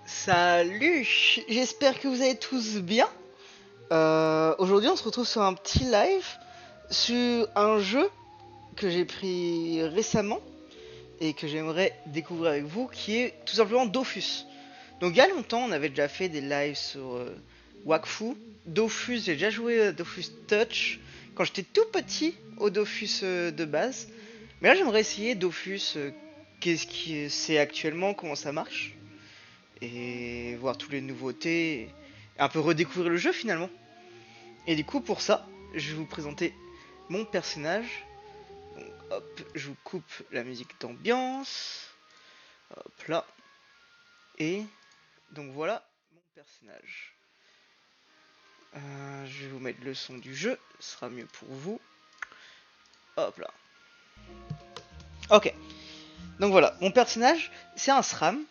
Salut, j'espère que vous allez tous bien. Aujourd'hui on se retrouve sur un petit live sur un jeu que j'ai pris récemment et que j'aimerais découvrir avec vous, qui est tout simplement Dofus. Donc il y a longtemps on avait déjà fait des lives sur Wakfu. Dofus, j'ai déjà joué à Dofus Touch quand j'étais tout petit au Dofus de base. Mais là j'aimerais essayer Dofus, qu'est-ce qui c'est actuellement, comment ça marche et voir toutes les nouveautés, et un peu redécouvrir le jeu finalement. Et du coup pour ça, je vais vous présenter mon personnage. Donc, hop, je vous coupe la musique d'ambiance. Hop là. Et donc voilà mon personnage. Je vais vous mettre le son du jeu, ce sera mieux pour vous. Hop là. Ok. Donc voilà, mon personnage, c'est un SRAM.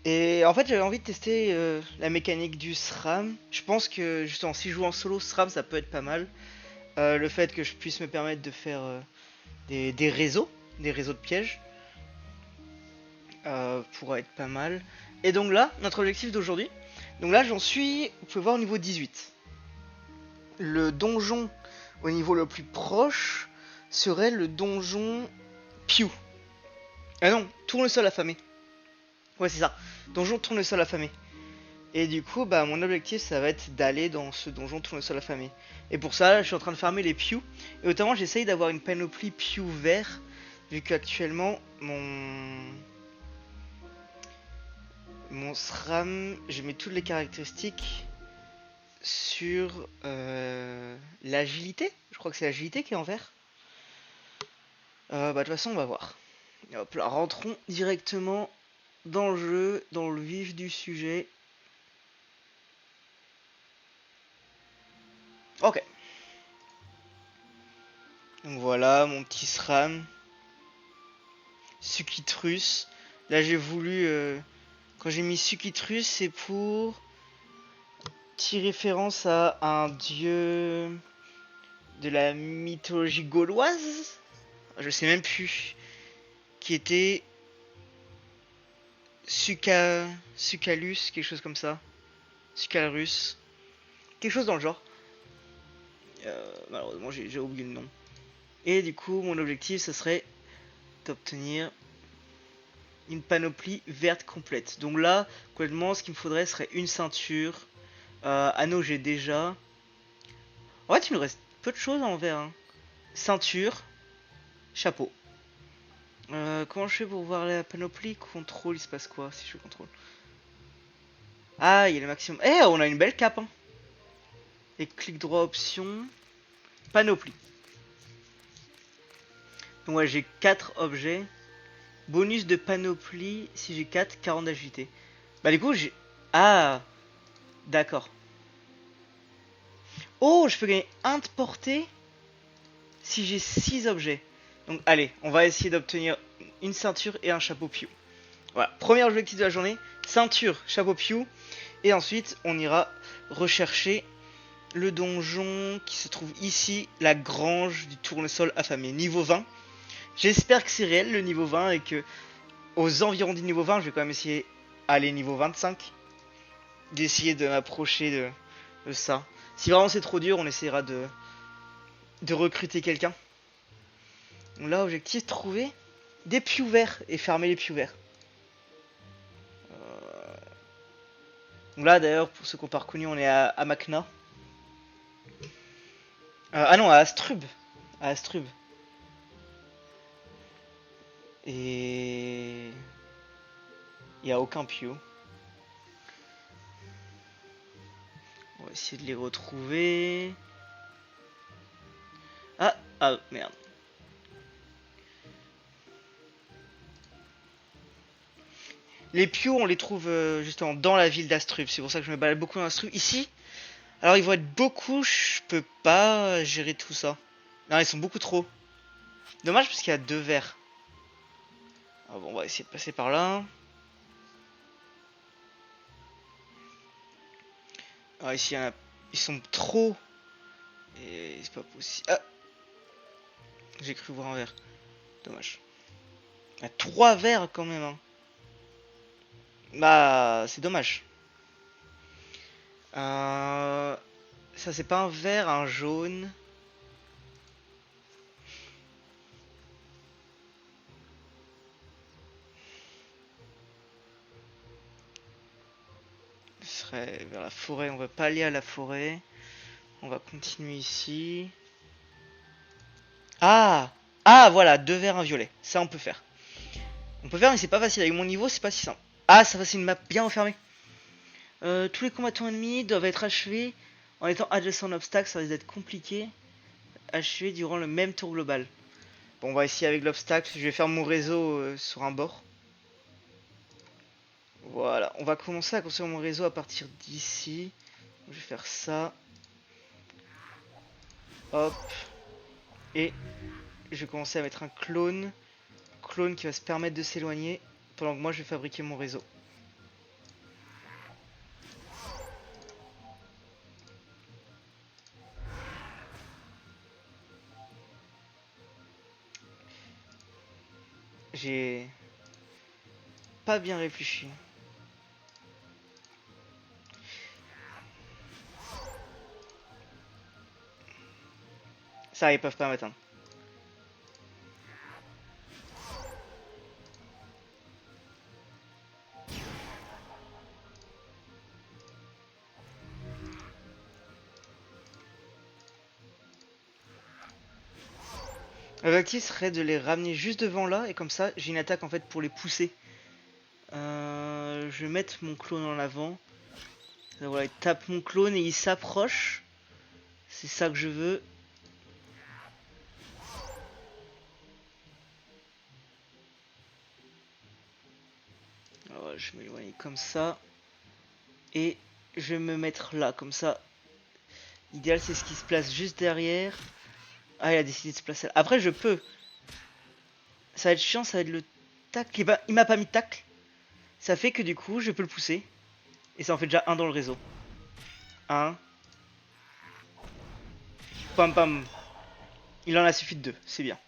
Et en fait, j'avais envie de tester la mécanique du SRAM. Je pense que justement, si je joue en solo, SRAM, ça peut être pas mal. Le fait que je puisse me permettre de faire des réseaux, des réseaux de pièges, pourrait être pas mal. Et donc là, notre objectif d'aujourd'hui, donc là j'en suis, vous pouvez voir, au niveau 18. Le donjon au niveau le plus proche serait le donjon Pew. Ah non, tournesol affamé. Ouais, c'est ça. Donjon tournesol affamé. Et du coup, bah, mon objectif, ça va être d'aller dans ce donjon tournesol affamé. Et pour ça, je suis en train de farmer les Pew. Et notamment, j'essaye d'avoir une panoplie Pew vert. Vu qu'actuellement, mon SRAM, je mets toutes les caractéristiques sur l'agilité. Je crois que c'est l'agilité qui est en vert. Bah, de toute façon, on va voir. Hop là, rentrons directement dans le jeu, dans le vif du sujet. Ok. Donc voilà, mon petit SRAM. Sukitrus. Là, j'ai voulu. Quand j'ai mis Sukitrus, c'est pour. Petit référence à un dieu de la mythologie gauloise. Je sais même plus. Qui était. Sucalus, quelque chose comme ça. Sucalrus. Quelque chose dans le genre. Malheureusement, j'ai oublié le nom. Et du coup, mon objectif, ce serait d'obtenir une panoplie verte complète. Donc là, complètement, ce qu'il me faudrait serait une ceinture. Anneau, j'ai déjà. En fait, il nous reste peu de choses en vert. Hein. Ceinture, chapeau. Comment je fais pour voir la panoplie? Contrôle, il se passe quoi si je fais contrôle? Ah, il y a le maximum. Eh, on a une belle cape. Hein. Et clic droit option. Panoplie. Donc ouais, j'ai 4 objets. Bonus de panoplie, si j'ai 4, 40 d'agilité. Bah du coup, j'ai... Ah, d'accord. Oh, je peux gagner 1 de portée si j'ai 6 objets. Donc allez, on va essayer d'obtenir une ceinture et un chapeau Pew. Voilà, premier objectif de la journée, ceinture, chapeau Pew. Et ensuite, on ira rechercher le donjon qui se trouve ici, la grange du tournesol affamé, niveau 20. J'espère que c'est réel le niveau 20 et que aux environs du niveau 20, je vais quand même essayer aller niveau 25. D'essayer de m'approcher de ça. Si vraiment c'est trop dur, on essaiera de recruter quelqu'un. Donc là, objectif, trouver des pious verts et fermer les pious verts. Donc là, d'ailleurs, pour ceux qui n'ont pas reconnu, on est à Makna. Ah non, à Astrub. À Astrub. Et... il n'y a aucun piou. On va essayer de les retrouver. Ah, merde. Les pious, on les trouve justement dans la ville d'Astrub. C'est pour ça que je me balade beaucoup dans Astrub. Ici, alors ils vont être beaucoup, je peux pas gérer tout ça. Non, ils sont beaucoup trop. Dommage parce qu'il y a 2 verres. Ah bon, on va essayer de passer par là. Ah, ici, ils sont trop. Et c'est pas possible. Ah, j'ai cru voir un verre. Dommage. Il y a 3 verres quand même. Hein. Bah, c'est dommage. Euh, Ça, c'est pas un vert, un jaune. Ce serait vers la forêt. On va pas aller à la forêt. On va continuer ici. Ah! Ah, voilà, deux verts, un violet. Ça, on peut faire. On peut faire, mais c'est pas facile. Avec mon niveau, c'est pas si simple. Ah, ça va, c'est une map bien enfermée. Tous les combattants ennemis doivent être achevés en étant adjacents à un obstacle. Ça risque d'être compliqué. Achevés durant le même tour global. Bon, on va essayer avec l'obstacle. Je vais faire mon réseau sur un bord. Voilà, on va commencer à construire mon réseau à partir d'ici. Je vais faire ça. Hop. Et je vais commencer à mettre un clone. Clone qui va se permettre de s'éloigner. Pendant que moi, je vais fabriquer mon réseau. J'ai pas bien réfléchi. Ça, ils peuvent pas m'atteindre. L'objectif serait de les ramener juste devant là. Et comme ça, j'ai une attaque en fait pour les pousser. Je vais mettre mon clone en avant. Là, voilà, il tape mon clone et il s'approche. C'est ça que je veux. Alors, je vais m'éloigner comme ça. Et je vais me mettre là, comme ça. L'idéal, c'est ce qui se place juste derrière. Ah, il a décidé de se placer là. Après, je peux. Ça va être chiant, ça va être le tacle. Il m'a pas mis de tacle. Ça fait que du coup, je peux le pousser. Et ça en fait déjà un dans le réseau. Un. Pam pam. Il en a suffi de deux, c'est bien.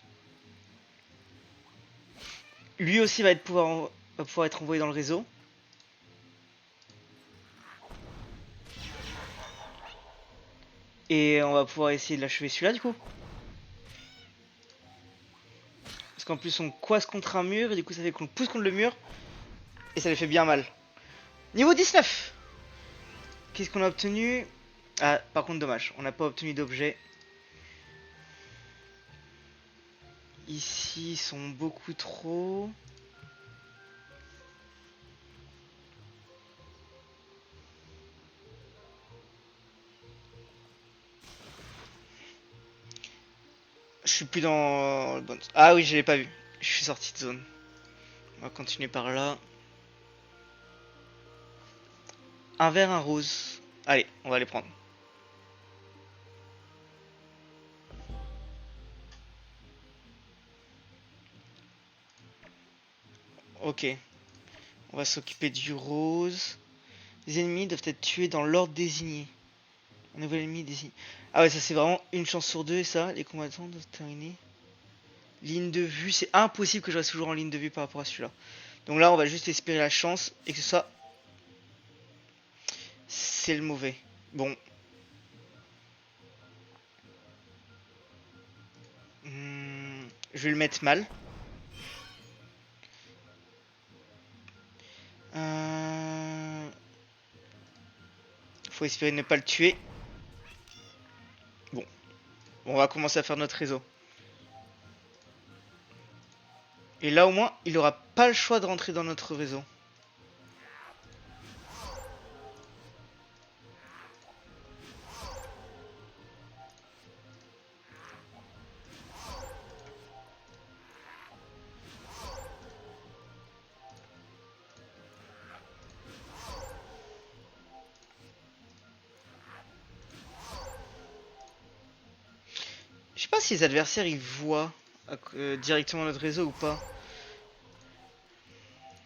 Lui aussi va pouvoir être envoyé dans le réseau. Et on va pouvoir essayer de l'achever celui-là du coup. Parce qu'en plus on coince contre un mur et du coup ça fait qu'on le pousse contre le mur. Et ça lui fait bien mal. Niveau 19. Qu'est-ce qu'on a obtenu? Ah, par contre dommage, on n'a pas obtenu d'objet. Ici ils sont beaucoup trop. Je suis plus dans le bon. Ah oui, je l'ai pas vu. Je suis sorti de zone. On va continuer par là. Un vert, un rose. Allez, on va les prendre. Ok. On va s'occuper du rose. Les ennemis doivent être tués dans l'ordre désigné. Un nouvel ennemi désigné. Ah ouais, ça c'est vraiment une chance sur deux et ça, les combattants doivent terminer. Ligne de vue, c'est impossible que je reste toujours en ligne de vue par rapport à celui-là. Donc là, on va juste espérer la chance et que ça, c'est le mauvais. Bon. Je vais le mettre mal. Faut espérer ne pas le tuer. Bon. On va commencer à faire notre réseau. Et là, au moins, il aura pas le choix de rentrer dans notre réseau. Je sais pas si les adversaires ils voient directement notre réseau ou pas.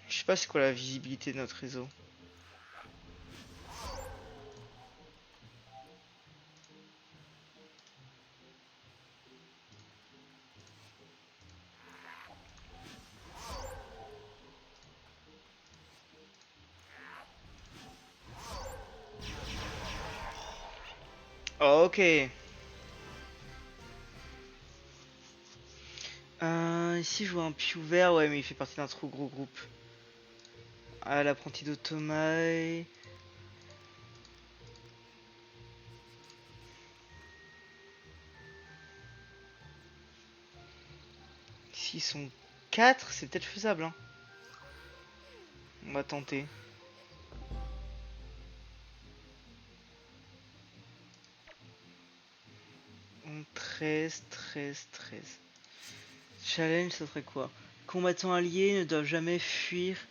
Je sais pas c'est quoi la visibilité de notre réseau. Oh, ok. Ici, je vois un piou vert. Ouais, mais il fait partie d'un trop gros groupe. Ah, l'apprenti d'Otomae. S'ils sont 4, c'est peut-être faisable. Hein. On va tenter. 13, 13, 13. Challenge, ça serait quoi? Combattants alliés ne doivent jamais finir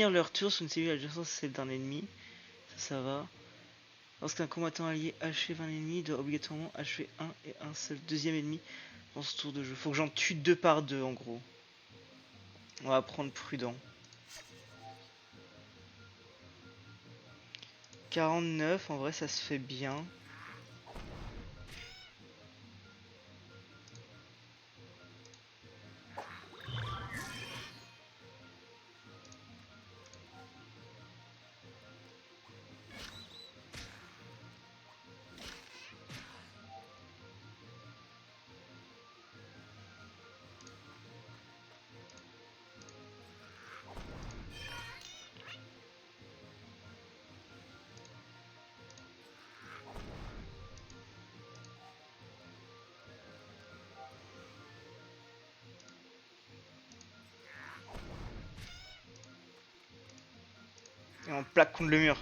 leur tour sur une cellule adjacente à celle d'un ennemi. Ça va. Lorsqu'un combattant allié achève un ennemi, il doit obligatoirement achever un et un seul deuxième ennemi dans ce tour de jeu. Faut que j'en tue 2 par 2 en gros. On va prendre prudent. 49, en vrai ça se fait bien. Et on plaque contre le mur.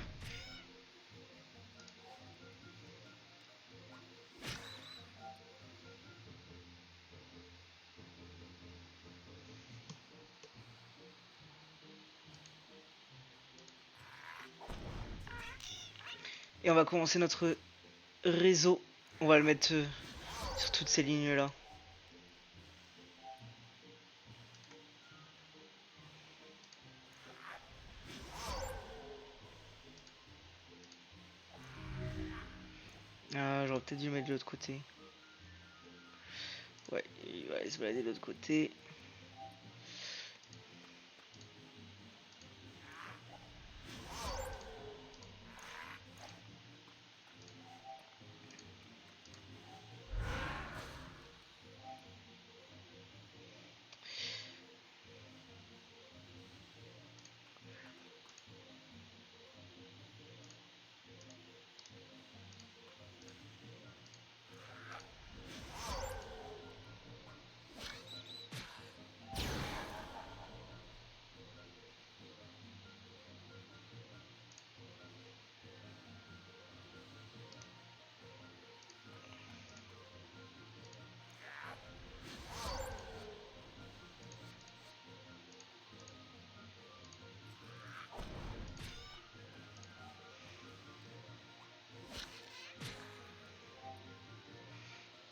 Et on va commencer notre réseau. On va le mettre sur toutes ces lignes là. Ah, j'aurais peut-être dû mettre de l'autre côté. Ouais, il va aller se balader de l'autre côté.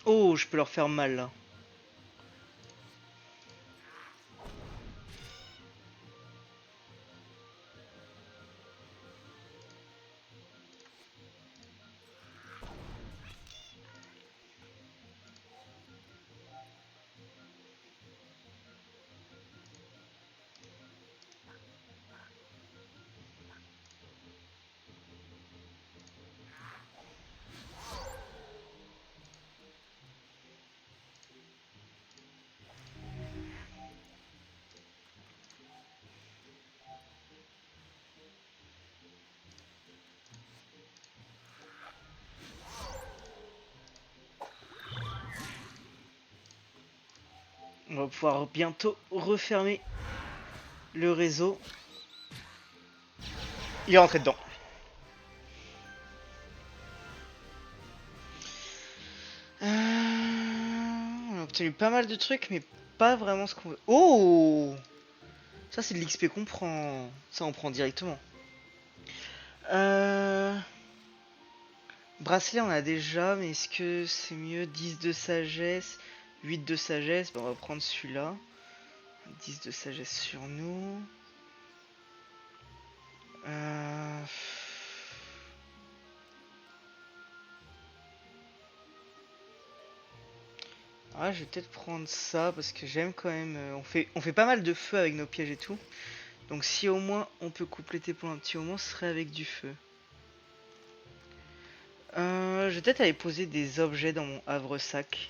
Oh, je peux leur faire mal là. On va pouvoir bientôt refermer le réseau. Il est rentré dedans. On a obtenu pas mal de trucs, mais pas vraiment ce qu'on veut. Oh, ça c'est de l'XP qu'on prend. Ça on prend directement. Bracelet on a déjà, mais est-ce que c'est mieux 10 de sagesse, 8 de sagesse? On va prendre celui-là. 10 de sagesse sur nous. Euh... Ah, je vais peut-être prendre ça parce que j'aime quand même. On fait pas mal de feu avec nos pièges et tout. Donc si au moins on peut compléter pour un petit moment, ce serait avec du feu. Je vais peut-être aller poser des objets dans mon havre-sac.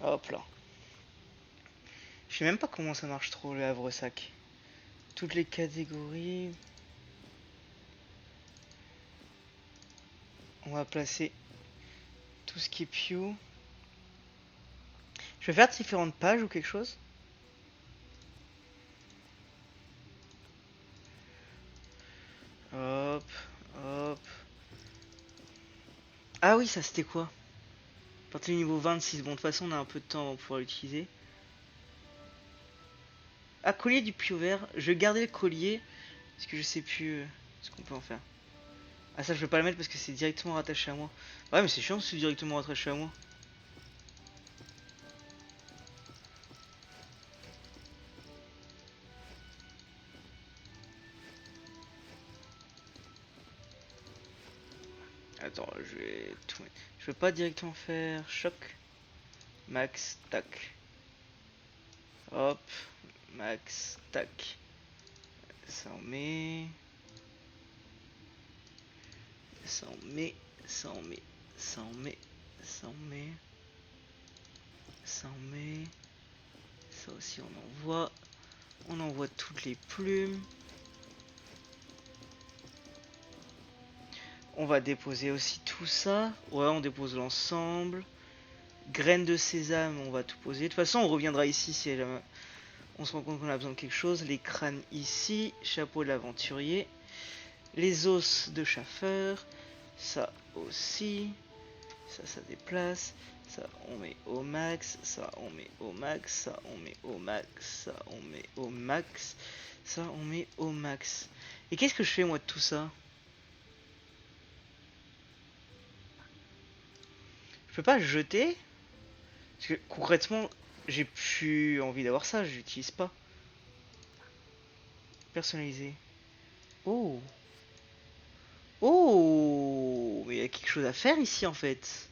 Hop là. Je sais même pas comment ça marche trop le havre-sac. Toutes les catégories. On va placer tout ce qui est Pew. Je vais faire différentes pages ou quelque chose. Hop, hop. Ah oui, ça c'était quoi? À partir du niveau 26. Bon, de toute façon, on a un peu de temps avant de pouvoir l'utiliser. Ah, collier du Pew vert. Je vais garder le collier. Parce que je sais plus ce qu'on peut en faire. Ah, ça, je vais pas le mettre parce que c'est directement rattaché à moi. Ouais, mais c'est chiant, c'est directement rattaché à moi. Attends, je vais tout mettre. Je vais pas directement faire choc. Max, tac. Hop, max, tac. Ça en met. Ça en met. Ça en met. Ça en met. Ça en met. Ça en met. Ça aussi on envoie. On envoie toutes les plumes. On va déposer aussi tout ça. Ouais, on dépose l'ensemble. Graines de sésame, on va tout poser. De toute façon, on reviendra ici si jamais on se rend compte qu'on a besoin de quelque chose. Les crânes ici. Chapeau de l'aventurier. Les os de chauffeur. Ça aussi. Ça déplace. Ça, on met au max. Ça, on met au max. Ça, on met au max. Ça, on met au max. Ça, on met au max. Et qu'est-ce que je fais moi de tout ça? Je peux pas jeter? Parce que concrètement, j'ai plus envie d'avoir ça, je l'utilise pas. Personnaliser. Oh. Oh. Mais il y a quelque chose à faire ici en fait.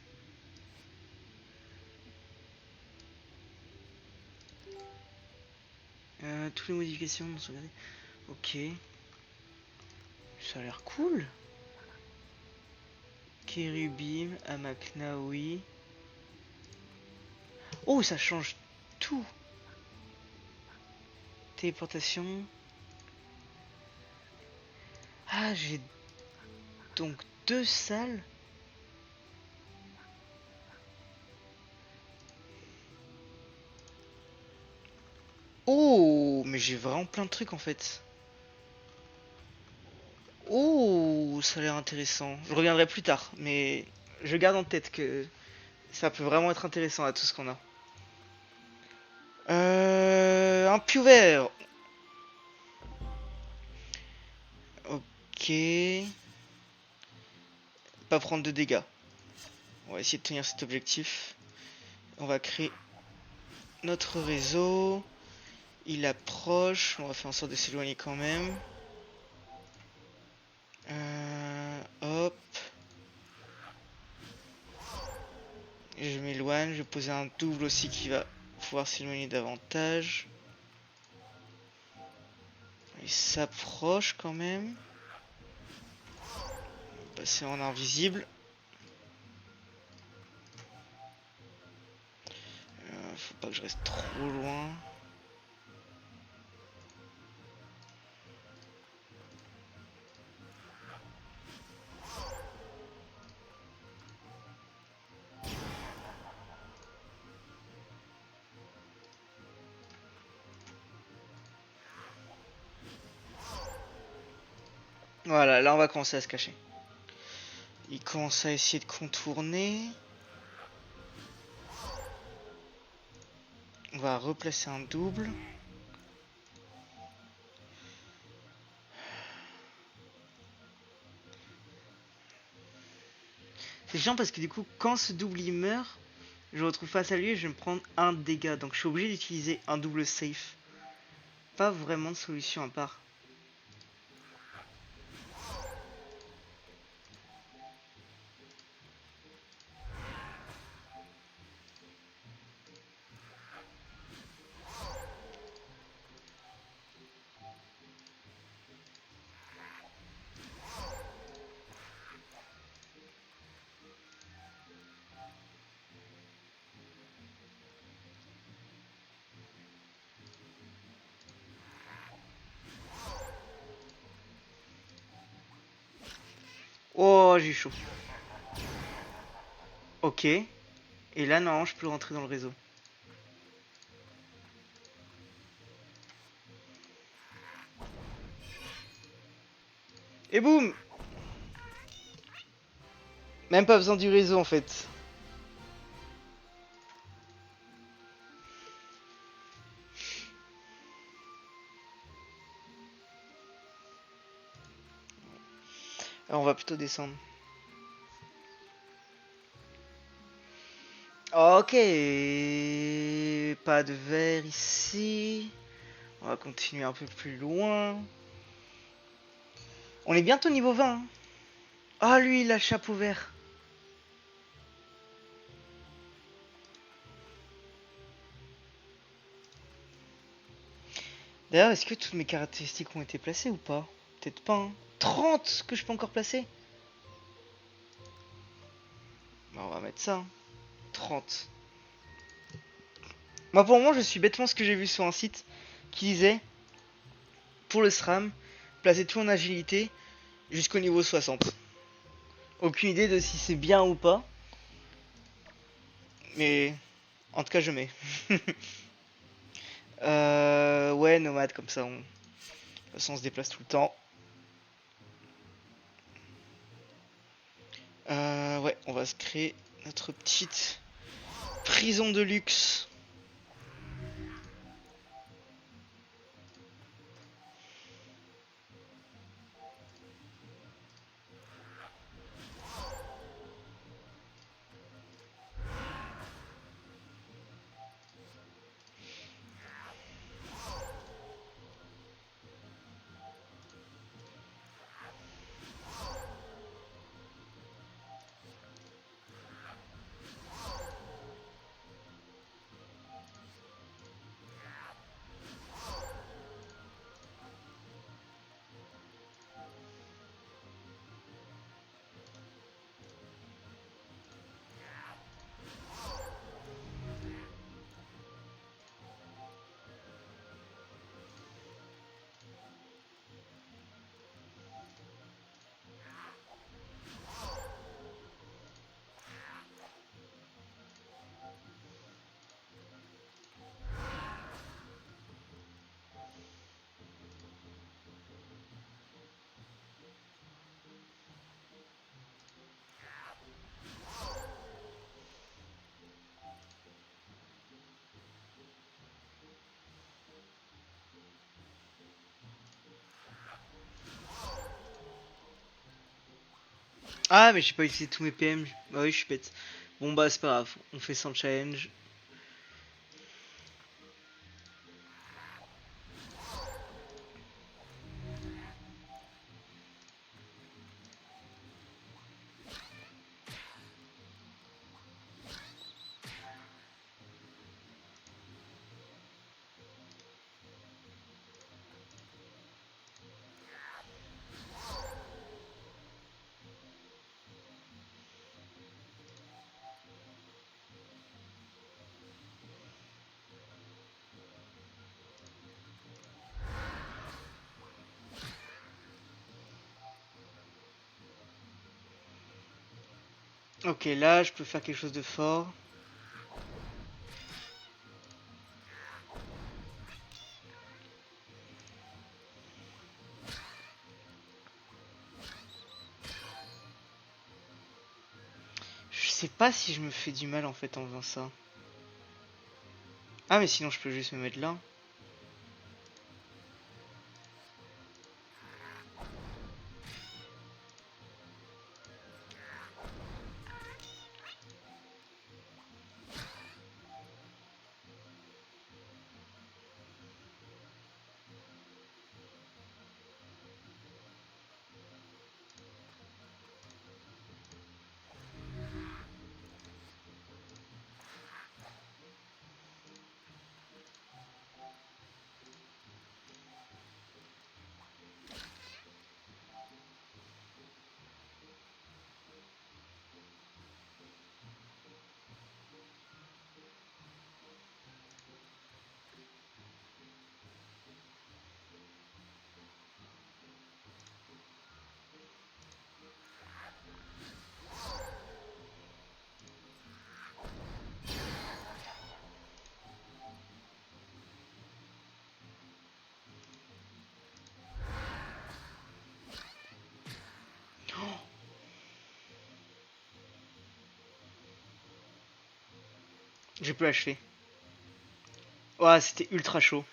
Toutes les modifications sont sauvegardées. Ok. Ça a l'air cool. Kérubim, Amaknaoui. Oh, ça change tout. Téléportation. Ah, j'ai donc 2 salles. Oh, mais j'ai vraiment plein de trucs en fait. Oh, ça a l'air intéressant. Je reviendrai plus tard, mais je garde en tête que ça peut vraiment être intéressant à tout ce qu'on a. Un piou vert. Ok. Pas prendre de dégâts. On va essayer de tenir cet objectif. On va créer notre réseau. Il approche. On va faire en sorte de s'éloigner quand même. Hop. Je m'éloigne. Je vais poser un double aussi qui va pouvoir s'éloigner davantage. Il s'approche quand même. Passer en invisible. Faut pas que je reste trop loin. Voilà, là on va commencer à se cacher. Il commence à essayer de contourner. On va replacer un double. C'est chiant parce que du coup, quand ce double il meurt, je me retrouve face à lui et je vais me prendre un dégât. Donc je suis obligé d'utiliser un double safe. Pas vraiment de solution à part. Oh, j'ai eu chaud. Ok. Et là, non, je peux rentrer dans le réseau. Et boum! Même pas besoin du réseau en fait. Alors, on va plutôt descendre. Ok. Pas de verre ici. On va continuer un peu plus loin. On est bientôt niveau 20. Hein. Ah, lui, il a le chapeau vert. D'ailleurs, est-ce que toutes mes caractéristiques ont été placées ou pas? Peut-être pas. Hein. 30 que je peux encore placer. Bah, on va mettre ça. Hein. 30. Moi, pour le moment, je suis bêtement ce que j'ai vu sur un site qui disait pour le SRAM, placer tout en agilité jusqu'au niveau 60. Aucune idée de si c'est bien ou pas. Mais en tout cas, je mets. Ouais, nomade, comme ça, de toute façon, on se déplace tout le temps. Ouais, on va se créer notre petite prison de luxe. Ah, mais j'ai pas utilisé tous mes PM. Bah oui, je suis bête. Bon, bah, c'est pas grave. On fait sans challenge. Ok, là, je peux faire quelque chose de fort. Je sais pas si je me fais du mal en fait en faisant ça. Ah, mais sinon, je peux juste me mettre là. J'ai pu l'achever. Ouah, c'était ultra chaud.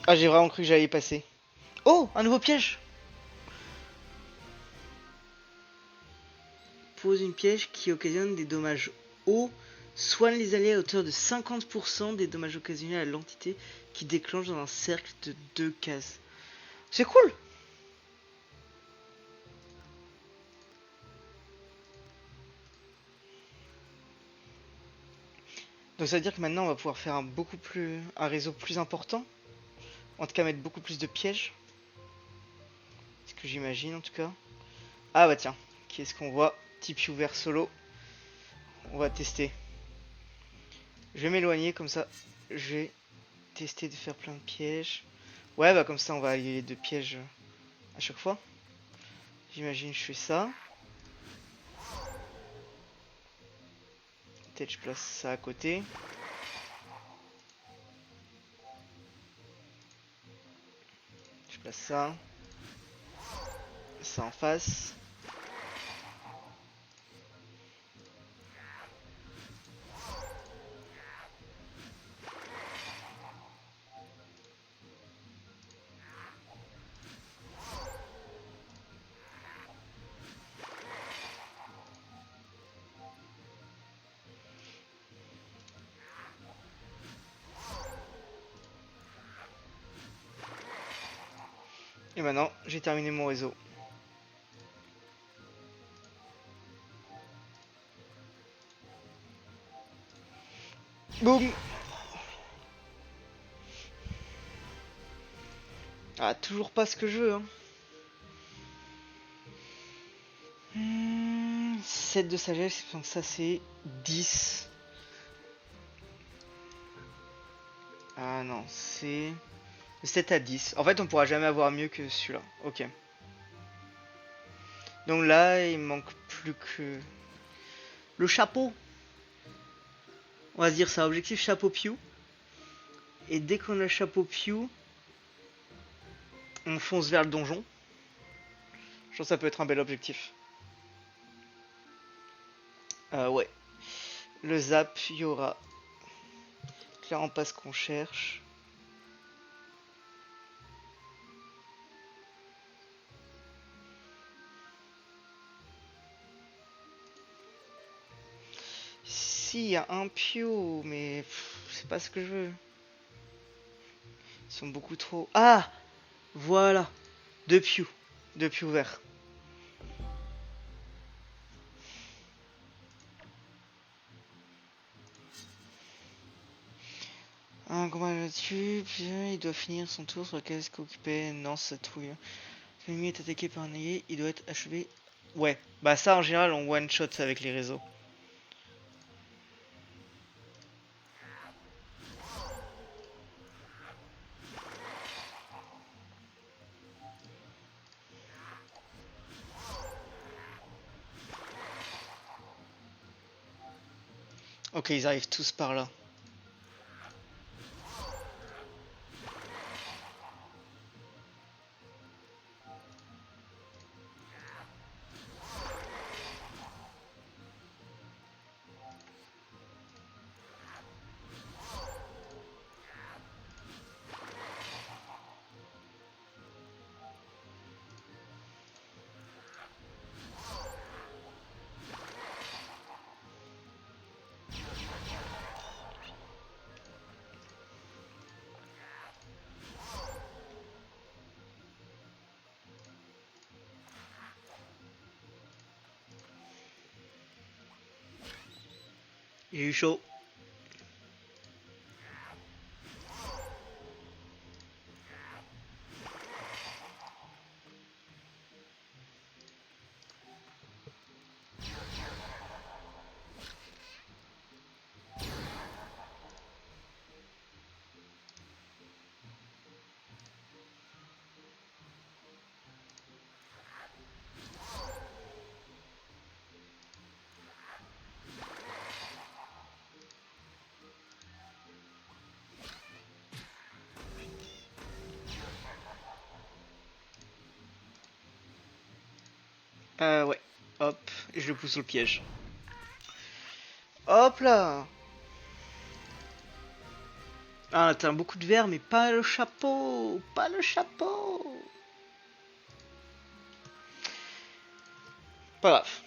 Ah, j'ai vraiment cru que j'allais y passer. Oh, un nouveau piège. Pose une piège qui occasionne des dommages hauts. Soigne les alliés à hauteur de 50% des dommages occasionnés à l'entité qui déclenche dans un cercle de 2 cases. C'est cool. Donc ça veut dire que maintenant on va pouvoir faire un réseau plus important. En tout cas mettre beaucoup plus de pièges. C'est ce que j'imagine en tout cas. Ah bah tiens, qu'est-ce qu'on voit? Tipeee ouvert solo. On va tester. Je vais m'éloigner comme ça. Je vais tester de faire plein de pièges. Ouais bah comme ça on va allier les 2 pièges à chaque fois. J'imagine je fais ça. Peut-être je place ça à côté. Je place ça. Ça en face. Et maintenant, j'ai terminé mon réseau. Boum. Ah, toujours pas ce que je veux, hein. 7 de sagesse, donc ça c'est 10. Ah non, c'est 7 à 10. En fait, on pourra jamais avoir mieux que celui-là. Ok. Donc là, il manque plus que le chapeau. On va se dire ça, objectif chapeau Pew. Et dès qu'on a le chapeau Pew, on fonce vers le donjon. Je pense que ça peut être un bel objectif. Ouais. Le zap, il y aura clairement pas ce qu'on cherche. Si, il y a un Pew, mais c'est pas ce que je veux. Ils sont beaucoup trop... Ah, voilà. 2 Pew. 2 Pew verts. Un combat là-dessus, il doit finir son tour sur la case occupée. Non, ça trouille. L'ennemi est attaqué par un allié, il doit être achevé. Ouais, bah ça en général on one shot avec les réseaux. Ok, ils arrivent tous par là. J'ai eu chaud. Ouais. Hop. et je le pousse sur le piège. Hop là. Ah, t'as beaucoup de verre, mais pas le chapeau. Pas le chapeau. Pas grave.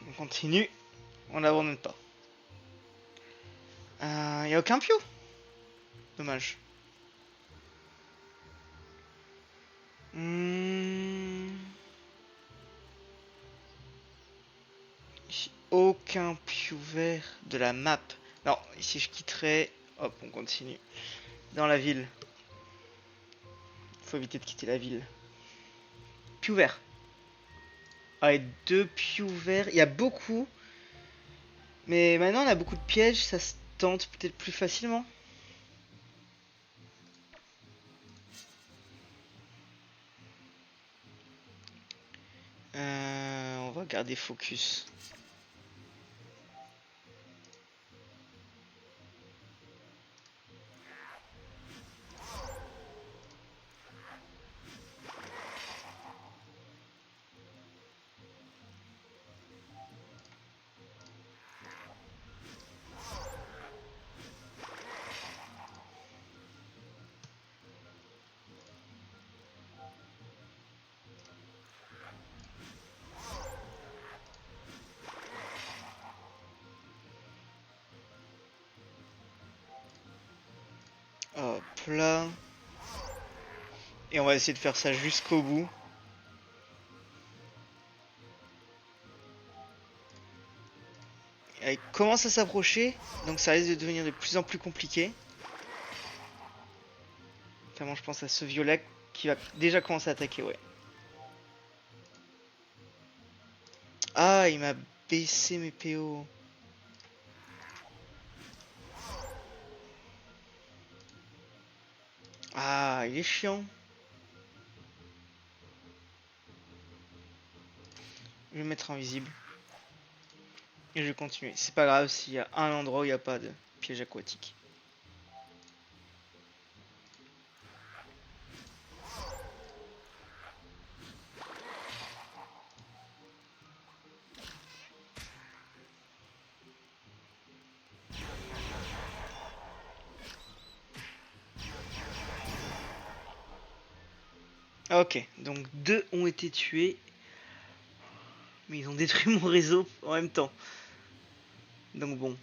On continue. On n'abandonne pas. Y a aucun pio. Dommage. Aucun pio vert de la map. Non, ici je quitterai. Hop, on continue. Dans la ville. Faut éviter de quitter la ville. Pio vert. Ah, et 2 pio verts. Il y a beaucoup. Mais maintenant on a beaucoup de pièges. Ça se tente peut-être plus facilement. On va garder focus. Hop là. Et on va essayer de faire ça jusqu'au bout. Elle commence à s'approcher, donc ça risque de devenir de plus en plus compliqué. Notamment je pense à ce violet qui va déjà commencer à attaquer, ouais. Ah, il m'a baissé mes PO. Ah, il est chiant. Je vais me mettre invisible. Et je vais continuer. C'est pas grave s'il y a un endroit où il n'y a pas de piège aquatique. Ok, donc 2 ont été tués. Mais ils ont détruit mon réseau en même temps. Donc bon.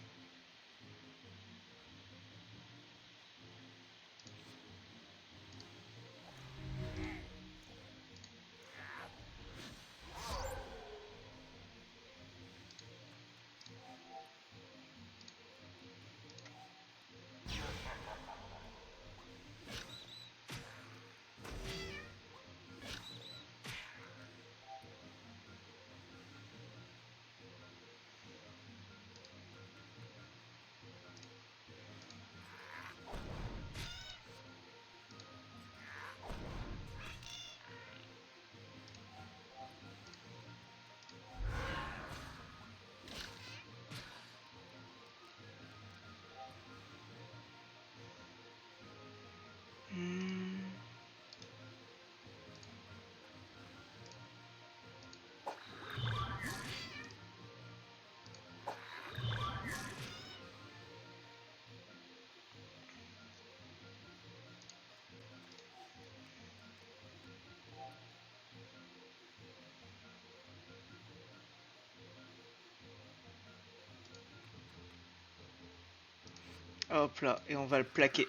Hop là, et on va le plaquer.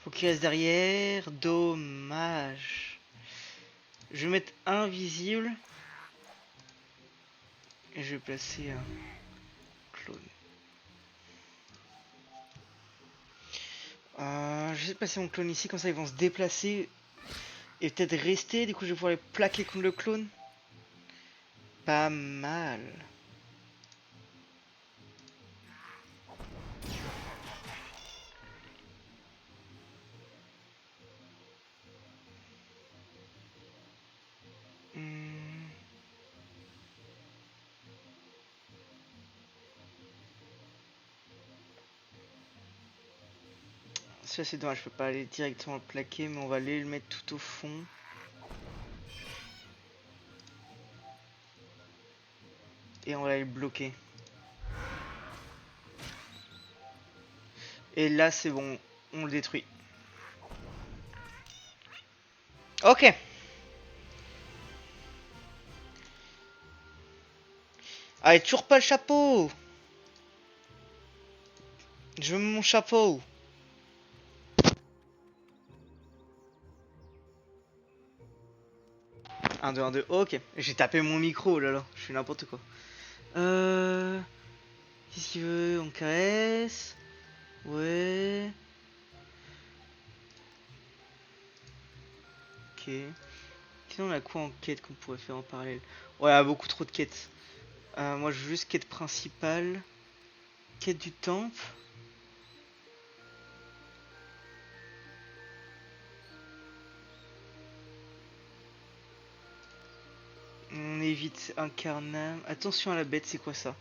Faut qu'il reste derrière. Dommage. Je vais mettre invisible. Et je vais placer un clone. Je vais essayer de placer mon clone ici, comme ça ils vont se déplacer. Et peut-être rester, du coup je vais pouvoir les plaquer contre le clone. Pas mal. Ça c'est dommage, je peux pas aller directement le plaquer, mais on va aller le mettre tout au fond. Et on va aller le bloquer. Et là c'est bon, on le détruit. Ok. Allez, toujours pas le chapeau. Je veux mon chapeau. Un 2 1 2 ok. J'ai tapé mon micro, oh là là, je fais n'importe quoi. Qu'est-ce qu'il veut? On caresse. Ouais. Ok. Sinon, on a quoi en quête qu'on pourrait faire en parallèle? Ouais, il y a beaucoup trop de quêtes. Moi, je veux juste quête principale. Quête du temple. On évite un carnam. Attention à la bête, c'est quoi ça?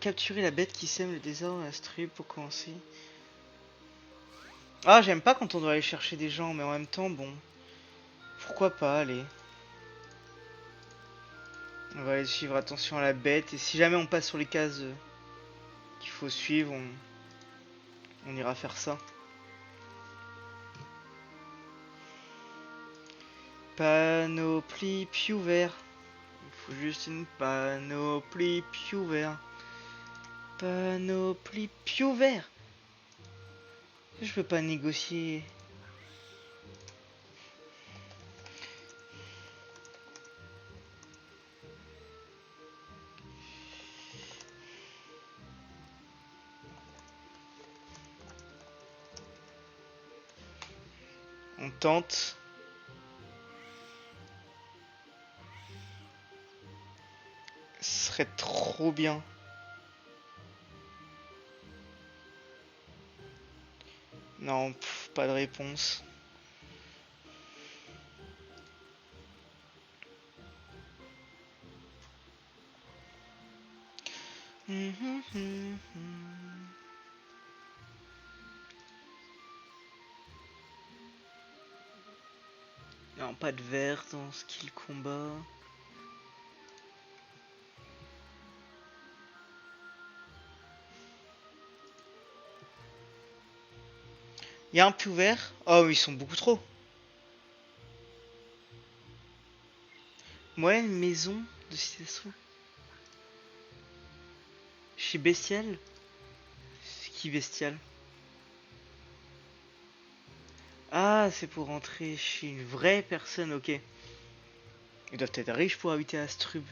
Capturer la bête qui sème le désordre à la strip pour commencer. Ah, j'aime pas quand on doit aller chercher des gens, mais en même temps, bon. Pourquoi pas, allez. On va aller suivre, attention à la bête. Et si jamais on passe sur les cases qu'il faut suivre, on ira faire ça. Panoplie vert. Il faut juste une panoplie vert. Panoplie vert. Je peux pas négocier. On tente. Ce serait trop bien. Non, pas de réponse. Non, pas de vert dans skill combat. Il y a un plus vert. Oh, ils sont beaucoup trop. Ouais, une maison de citation. Chez Bestial. C'est qui Bestial? Ah, c'est pour rentrer chez une vraie personne, ok. Ils doivent être riches pour habiter à Strub.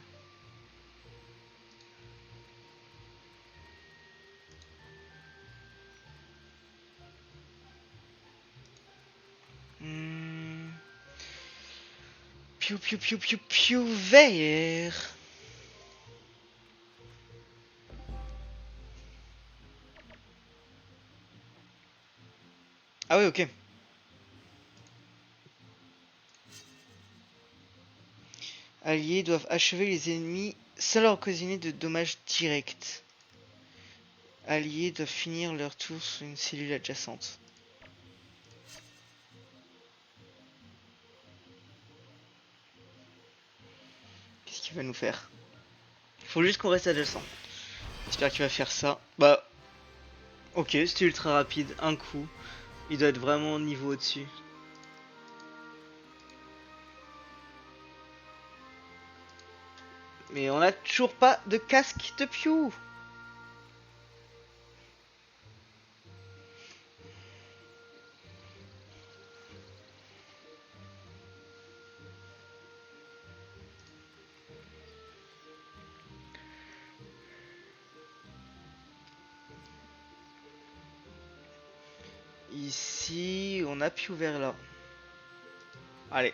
Piou piou piou piou piou vert. Ah oui, ok. Alliés doivent achever les ennemis sans leur occasionner de dommages directs. Alliés doivent finir leur tour sur une cellule adjacente. Qu'est-ce qu'il va nous faire? Faut juste qu'on reste adjacent. J'espère qu'il va faire ça. Bah, ok, c'était ultra rapide, un coup. Il doit être vraiment niveau au-dessus. Mais on a toujours pas de casque de Pew. Ici, on a Pew vers là. Allez.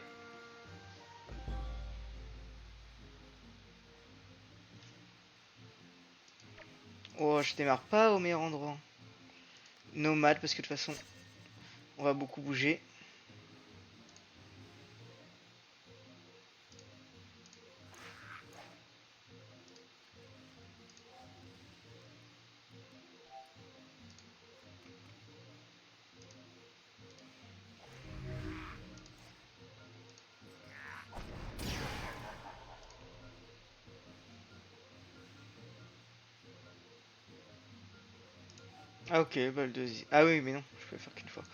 Oh, je démarre pas au meilleur endroit. Nomade, parce que de toute façon, on va beaucoup bouger. Ah ok, bah le deuxième. Ah oui, mais non, je peux faire qu'une fois.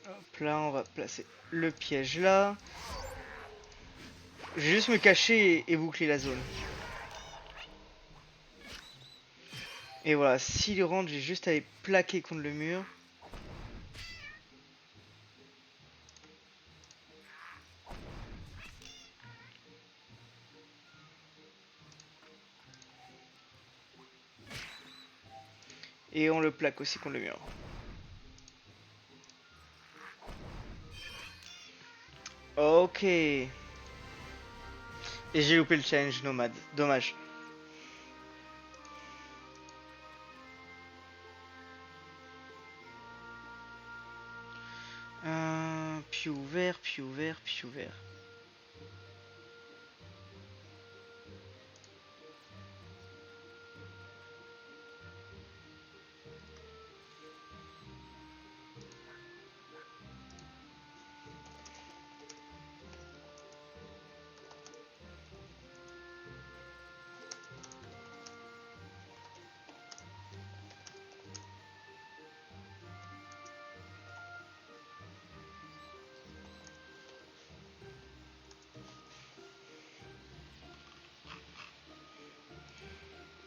Hop là, on va placer le piège là. Je vais juste me cacher et boucler la zone. Et voilà, s'il rentre, j'ai juste à les plaquer contre le mur. Et on le plaque aussi contre le mur. Ok. Et j'ai loupé le challenge nomade. Dommage. Puis ouvert, puis ouvert, puis ouvert.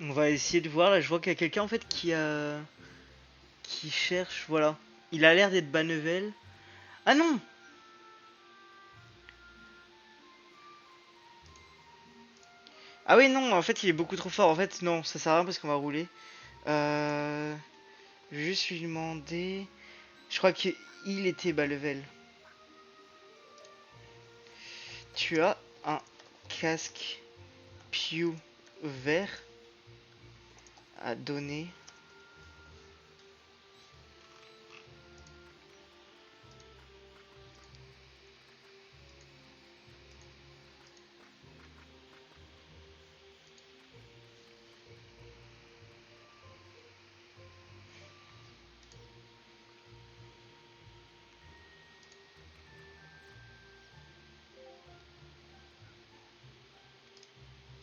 On va essayer de voir. Là, je vois qu'il y a quelqu'un en fait qui cherche. Voilà. Il a l'air d'être bas level. Ah non! Ah oui, non, en fait, il est beaucoup trop fort. En fait, non, ça sert à rien parce qu'on va rouler. Euh... Je vais juste lui demander. Je crois qu'il était bas level. Tu as un casque Pew vert à donner.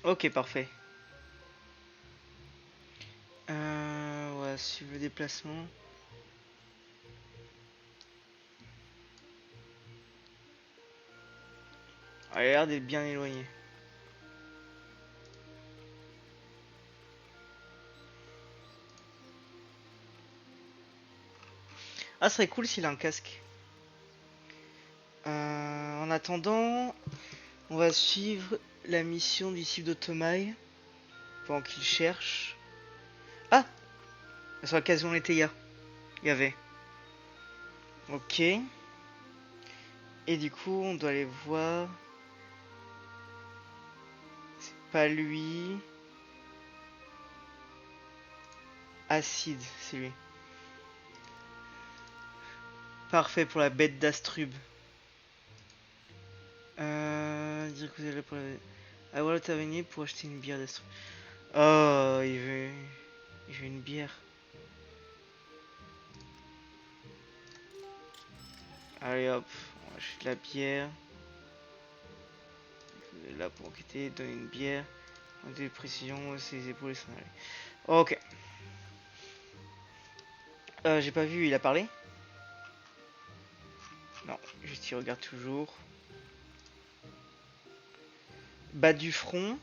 Ok, parfait. Ouais, suivre le déplacement. Ah, il a l'air d'être bien éloigné. Ah, ce serait cool s'il a un casque. En attendant, on va suivre la mission du disciple d'Otomaï pendant qu'il cherche. Ah! Sur la case où on était hier. Il y avait. Ok. Et du coup, on doit aller voir. C'est pas lui. Acide, c'est lui. Parfait pour la bête d'Astrub. Dire que vous allez pour la... Ah voilà, t'as venu pour acheter une bière d'Astrub. Oh, il veut une bière. Allez hop, on achète la bière. Là pour enquêter, donner une bière. Des précisions, ses épaules et son aller. Ok. J'ai pas vu, il a parlé? Non, juste il regarde toujours. Bas du front.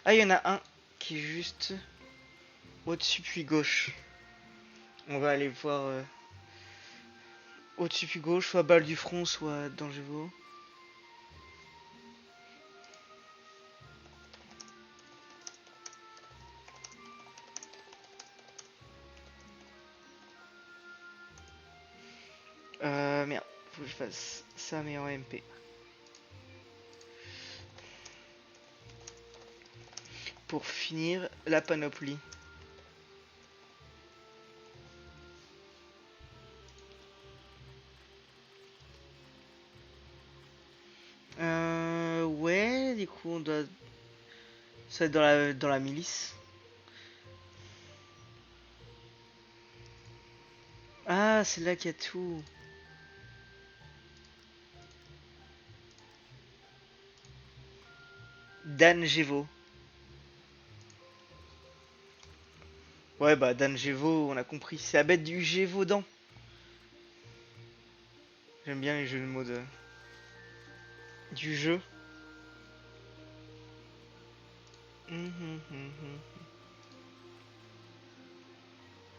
Ah, il y en a un qui est juste au-dessus puis gauche. On va aller voir au-dessus puis gauche, soit balle du front, soit dangereux. Merde, faut que je fasse ça mais en MP. Pour finir la panoplie. Ouais, du coup on doit... Ça va être dans la milice. Ah, c'est là qu'il y a tout. Dan Gévaux. Ouais, bah Dan Gévaux, on a compris. C'est la bête du Gévaudan. J'aime bien les jeux de mots du jeu.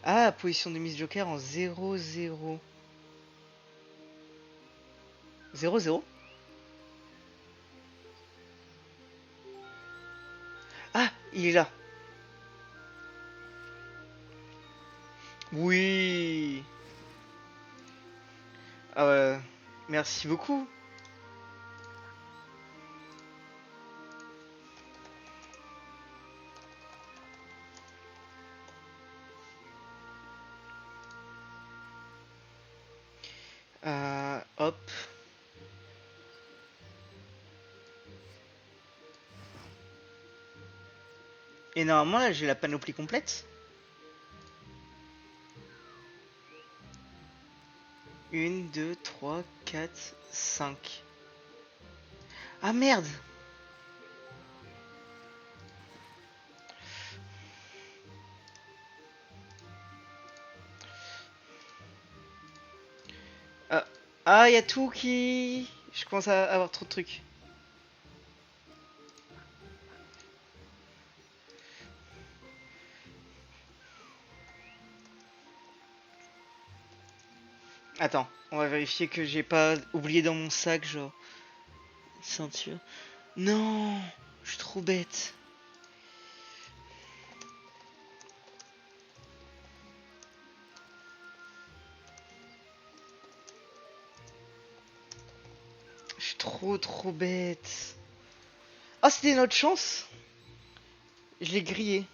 Ah, position de mise joker en 0-0. 0-0. Ah, il est là. Oui. Ah ouais. Merci beaucoup. Hop. Et normalement là j'ai la panoplie complète. 1, 2, 3, 4, 5. Ah merde. Ah, ah, y a tout qui... Je commence à avoir trop de trucs. Attends, on va vérifier que j'ai pas oublié dans mon sac, genre... Ceinture. Non, je suis trop bête. Je suis trop bête. Ah, c'était notre chance. Je l'ai grillé.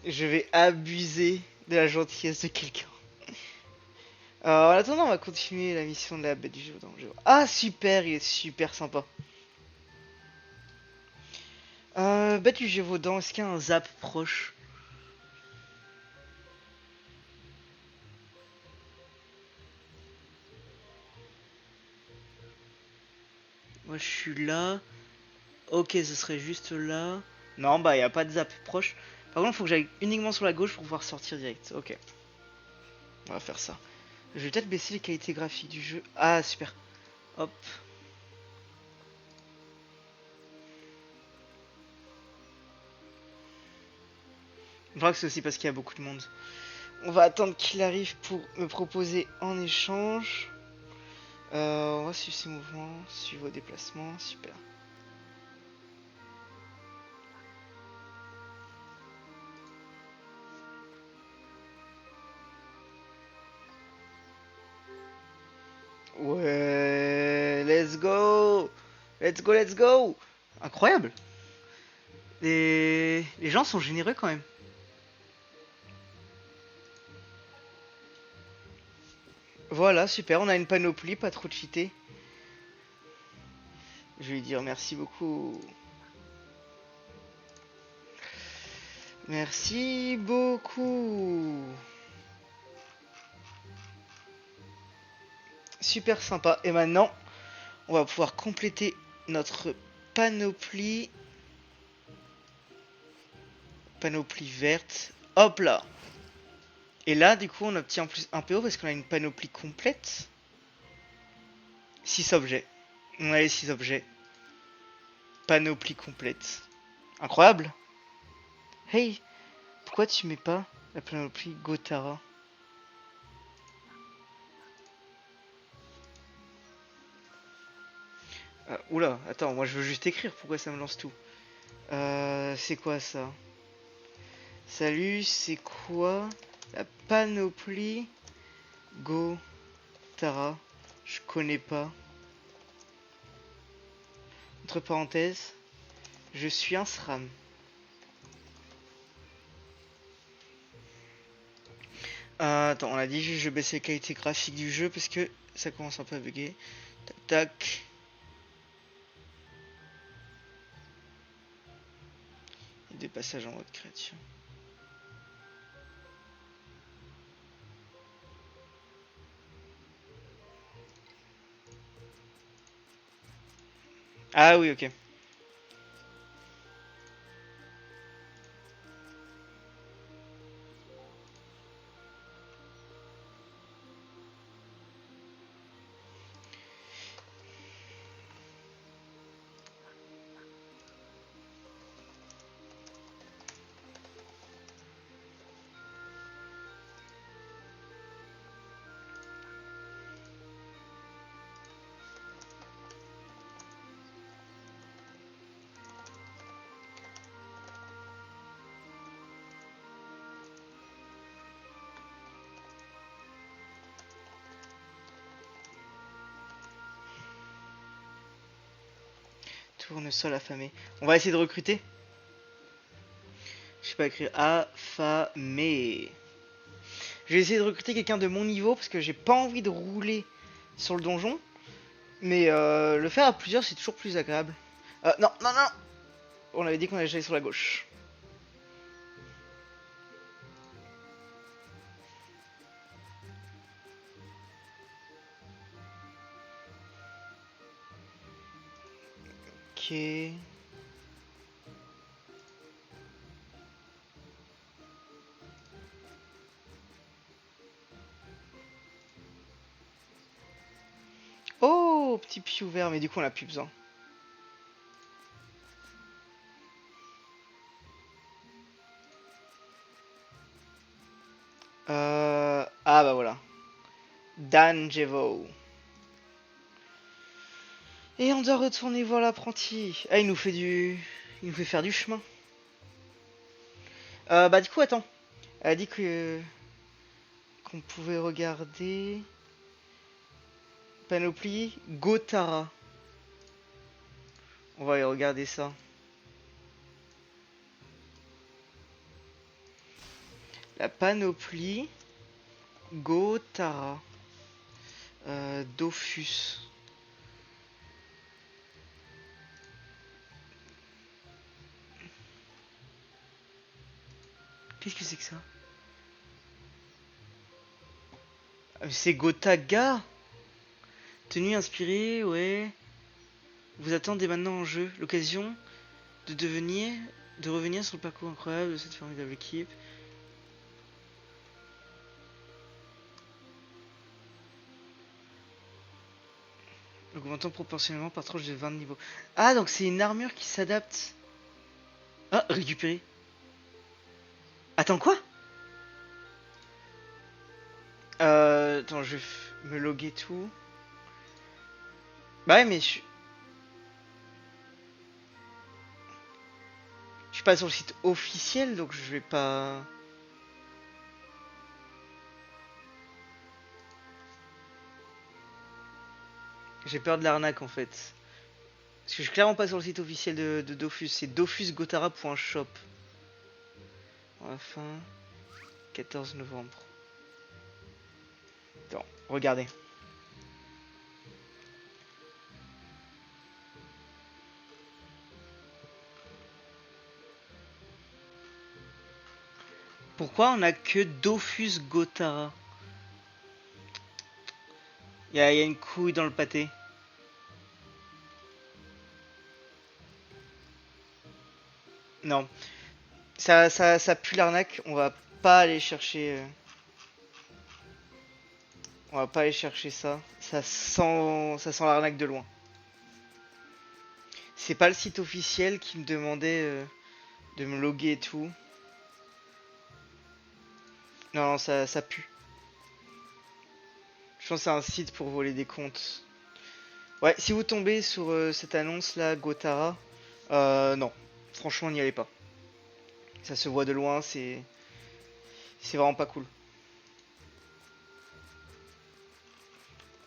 Je vais abuser de la gentillesse de quelqu'un. En attendant, on va continuer la mission de la bête du jeu. Ah, super, il est super sympa. Bête du Gévaudan, est-ce qu'il y a un zap proche? Moi, je suis là. Ok, ce serait juste là. Non, bah, il n'y a pas de zap proche. Par contre, il faut que j'aille uniquement sur la gauche pour pouvoir sortir direct. Ok, on va faire ça. Je vais peut-être baisser les qualités graphiques du jeu. Ah, super. Hop. Je crois que c'est aussi parce qu'il y a beaucoup de monde. On va attendre qu'il arrive pour me proposer en échange. On va suivre ses mouvements, suivre vos déplacements, super. Ouais, let's go! Let's go, let's go! Incroyable! Les gens sont généreux quand même. Voilà, super, on a une panoplie, pas trop cheaté. Je vais lui dire merci beaucoup. Merci beaucoup. Super sympa. Et maintenant, on va pouvoir compléter notre panoplie. Panoplie verte. Hop là. Et là, du coup, on obtient en plus un PO parce qu'on a une panoplie complète. 6 objets. On a les 6 objets. Panoplie complète. Incroyable. Hey, pourquoi tu mets pas la panoplie Gotara? Oula, attends, moi je veux juste écrire, pourquoi ça me lance tout? C'est quoi ça? Salut, c'est quoi la panoplie Go Tara? Je connais pas. Entre parenthèses, je suis un SRAM. Attends, on a dit juste je baisse la qualité graphique du jeu parce que ça commence un peu à bugger. Tac, tac. Il y a des passages en mode création. Ah oui, ok. Tournesol affamé. On va essayer de recruter. Je sais pas écrire affamé. Je vais essayer de recruter quelqu'un de mon niveau parce que j'ai pas envie de rouler sur le donjon. Mais le faire à plusieurs c'est toujours plus agréable. Non, non, non. On avait dit qu'on allait aller sur la gauche. Ok. Oh, petit pied ouvert, mais du coup on a plus besoin. Ah bah voilà. Dangevo. Et on doit retourner voir l'apprenti. Ah, il nous fait du... Il nous fait faire du chemin. Bah du coup, attends. Elle a dit que... Qu'on pouvait regarder... Panoplie Gotara. On va aller regarder ça. La panoplie Gotara. Dofus. Qu'est-ce que c'est que ça? C'est Gotaga. Tenue inspirée, ouais. Vous attendez maintenant en jeu l'occasion de revenir sur le parcours incroyable de cette formidable équipe. Augmentant proportionnellement par tranche de 20 niveaux. Ah, donc c'est une armure qui s'adapte. Ah, récupérer. Attends, quoi? Attends, je vais me loguer tout. Bah ouais, mais je suis pas sur le site officiel, donc je vais pas... J'ai peur de l'arnaque, en fait. Parce que je suis clairement pas sur le site officiel de Dofus. C'est dofusgotara.shop. Fin 14 novembre. Attends, regardez. Pourquoi on a que Dofus Gotara? Il y a une couille dans le pâté. Non. Ça pue l'arnaque. On va pas aller chercher... On va pas aller chercher ça. Ça sent l'arnaque de loin. C'est pas le site officiel qui me demandait de me loguer et tout. Non, non, ça pue. Je pense que c'est un site pour voler des comptes. Ouais, si vous tombez sur cette annonce là, Gotara, non. Franchement, n'y allez pas. Ça se voit de loin, c'est vraiment pas cool.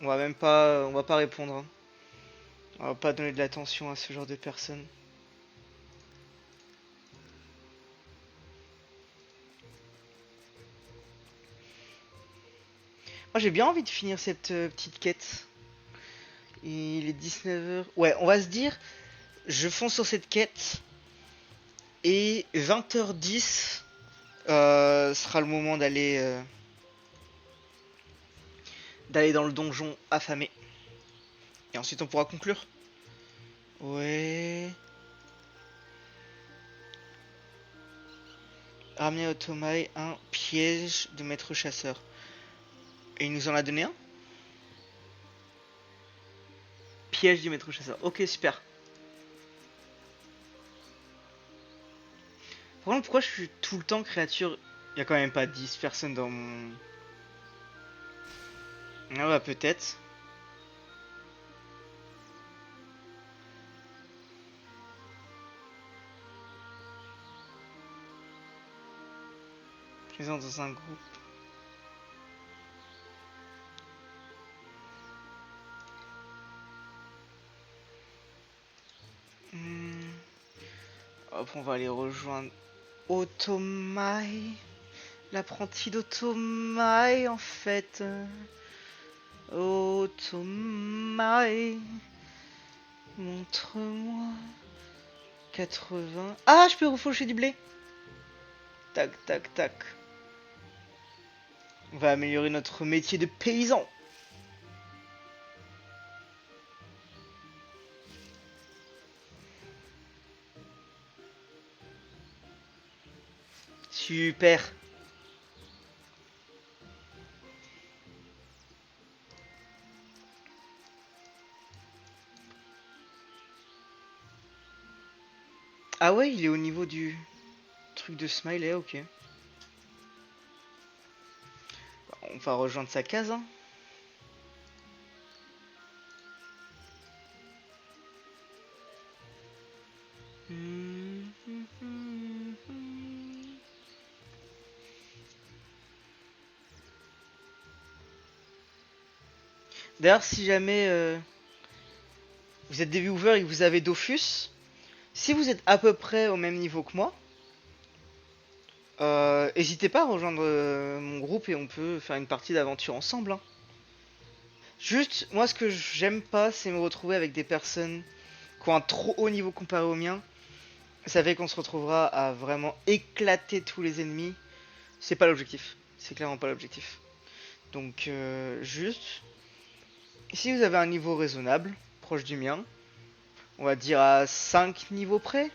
On va pas répondre, hein. On va pas donner de l'attention à ce genre de personnes. Moi j'ai bien envie de finir cette petite quête. Il est 19 h. Ouais, on va se dire, je fonce sur cette quête. Et 20 h 10 sera le moment d'aller dans le donjon affamé. Et ensuite on pourra conclure. Ouais. Ramener au Tomaï un piège de maître chasseur. Et il nous en a donné un. Piège du maître chasseur. Ok, super. Par contre, pourquoi je suis tout le temps créature? Il y a quand même pas 10 personnes dans mon... Ah bah peut-être. Présent dans un groupe. Hop, on va aller rejoindre Otomaï. L'apprenti d'Otomaï en fait. Otomaï. Montre-moi. 80. Ah, je peux refaucher du blé. Tac, tac, tac. On va améliorer notre métier de paysan. Super. Ah ouais, il est au niveau du truc de smiley, ok. On va rejoindre sa case, hein. D'ailleurs, si jamais vous êtes des viewers et que vous avez Dofus, si vous êtes à peu près au même niveau que moi, n'hésitez pas à rejoindre mon groupe et on peut faire une partie d'aventure ensemble, hein. Juste, moi ce que j'aime pas, c'est me retrouver avec des personnes qui ont un trop haut niveau comparé au mien. Ça fait qu'on se retrouvera à vraiment éclater tous les ennemis. C'est pas l'objectif. C'est clairement pas l'objectif. Donc, juste, si vous avez un niveau raisonnable, proche du mien, on va dire à 5 niveaux près,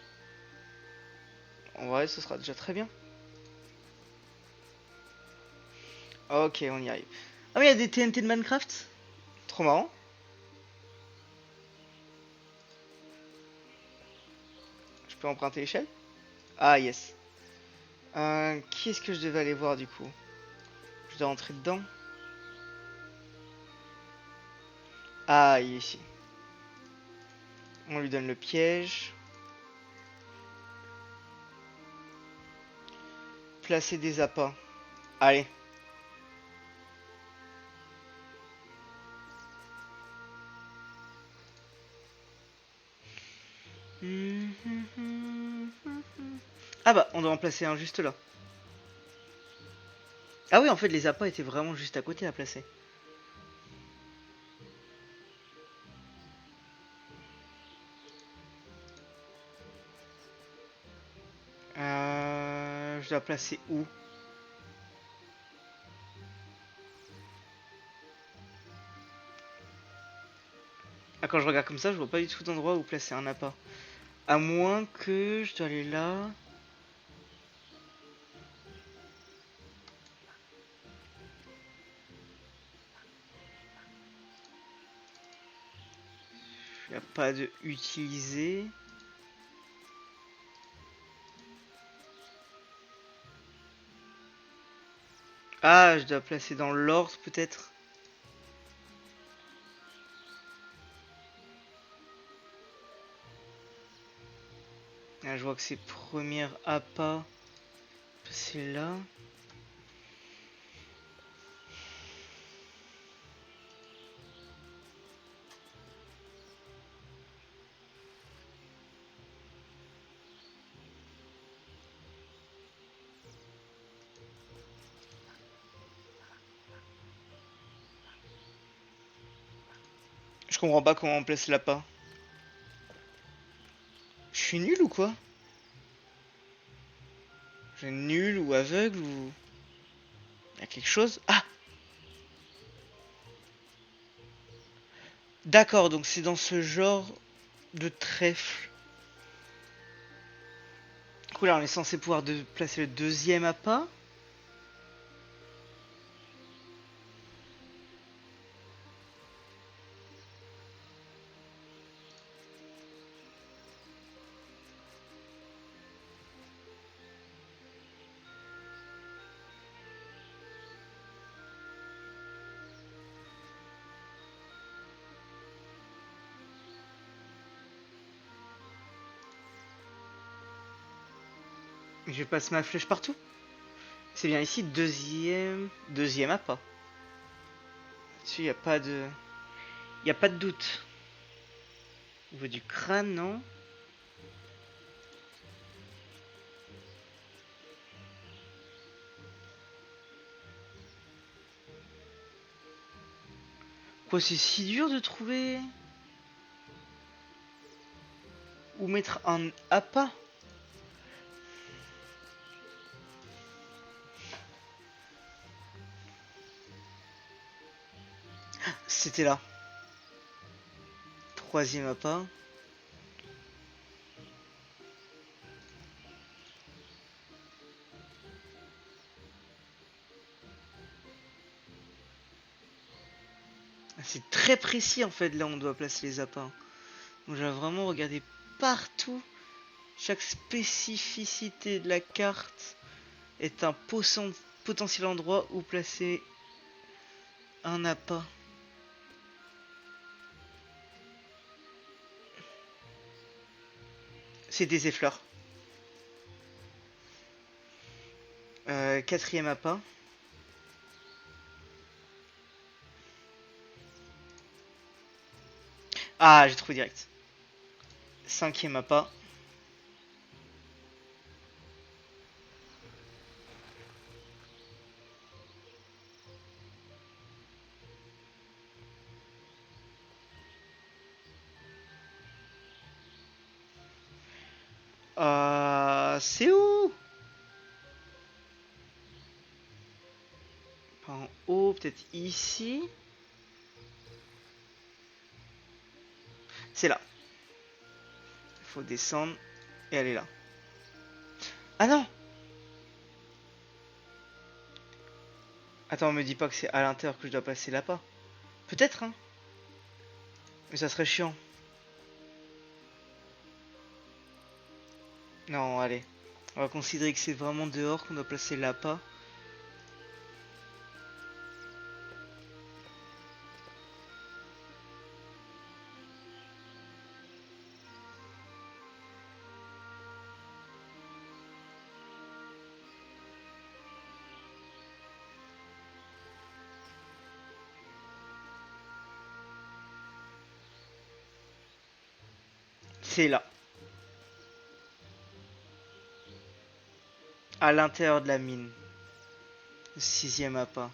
en vrai, ce sera déjà très bien. Ok, on y arrive. Ah mais il y a des TNT de Minecraft. Trop marrant. Je peux emprunter l'échelle. Ah yes. Qui est-ce que je devais aller voir du coup? Je dois rentrer dedans. Ah, il est ici. On lui donne le piège. Placer des appâts. Allez. Ah bah, on doit en placer un juste là. Ah oui, en fait, les appâts étaient vraiment juste à côté à placer. Je dois placer où? Ah, quand je regarde comme ça, je vois pas du tout d'endroit où placer un appât. À moins que je dois aller là. Il n'y a pas de utiliser. Ah, je dois placer dans l'ordre peut-être. Je vois que c'est première appât. C'est là. Je comprends pas comment on place l'appât. Je suis nul ou quoi? Je suis nul ou aveugle ou... Il y a quelque chose? Ah! D'accord, donc c'est dans ce genre de trèfle. Du coup là on est censé pouvoir placer le deuxième appât. Je passe ma flèche partout. C'est bien ici, deuxième appât. Dessus, il n'y a pas de... Il n'y a pas de doute. Au niveau du crâne, non? Quoi, c'est si dur de trouver... Où mettre un appât? C'était là. Troisième appât. C'est très précis en fait, là on doit placer les appâts. Donc j'ai vraiment regardé partout. Chaque spécificité de la carte est un potentiel endroit où placer un appât. C'est des effleurs. Quatrième appât. Ah, j'ai trouvé direct. Cinquième appât. C'est où? Pas en haut, peut-être ici. C'est là. Il faut descendre et aller là. Ah non! Attends, me dis pas que c'est à l'intérieur que je dois placer l'appât. Peut-être, hein? Mais ça serait chiant. Non, allez. On va considérer que c'est vraiment dehors qu'on doit placer l'appât. C'est là. À l'intérieur de la mine. Le sixième appât.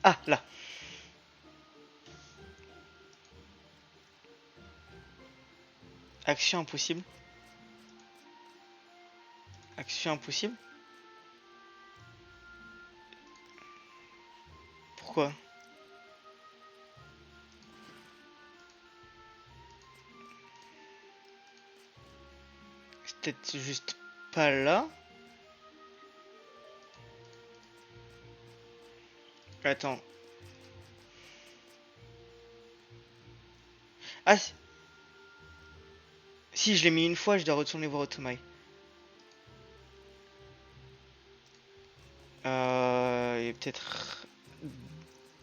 Ah, là. Action impossible. Action impossible. Pourquoi? C'est peut-être juste pas là. Attends. Ah, si je l'ai mis une fois, je dois retourner voir Otomai. Il est peut-être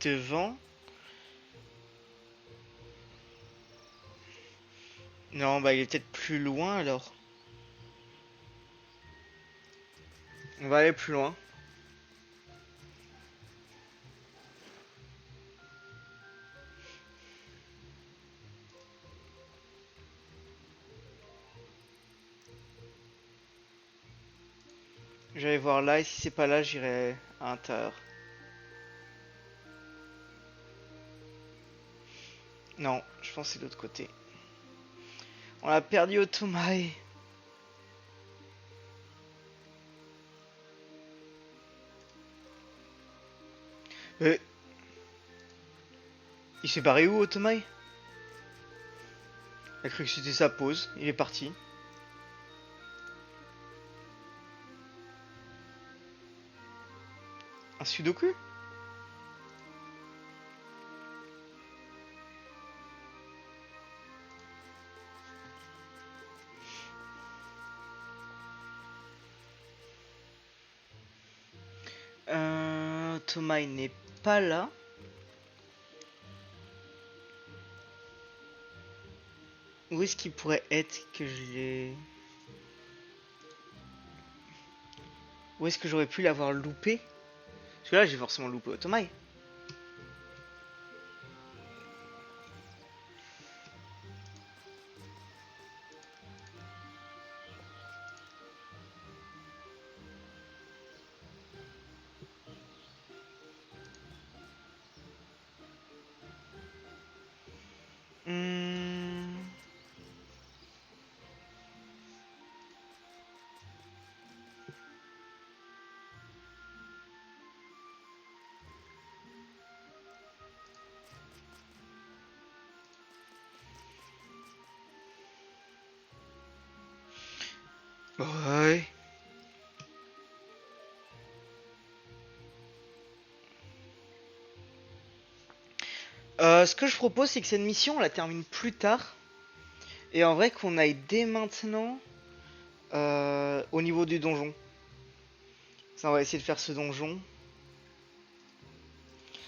devant. Non, bah il est peut-être plus loin alors. On va aller plus loin. Je vais aller voir là et si c'est pas là, j'irai à l'intérieur. Non, je pense que c'est de l'autre côté. On a perdu Otomai. Euh, il s'est barré où Otomai? Il a cru que c'était sa pause, il est parti. Un sudoku? Otomai n'est pas là. Où est-ce qu'il pourrait être que je l'ai... Où est-ce que j'aurais pu l'avoir loupé? Parce que là, j'ai forcément loupé Otomai. Hmm. Ouais. Ce que je propose, c'est que cette mission, on la termine plus tard. Et en vrai, qu'on aille dès maintenant au niveau du donjon. Ça, on va essayer de faire ce donjon.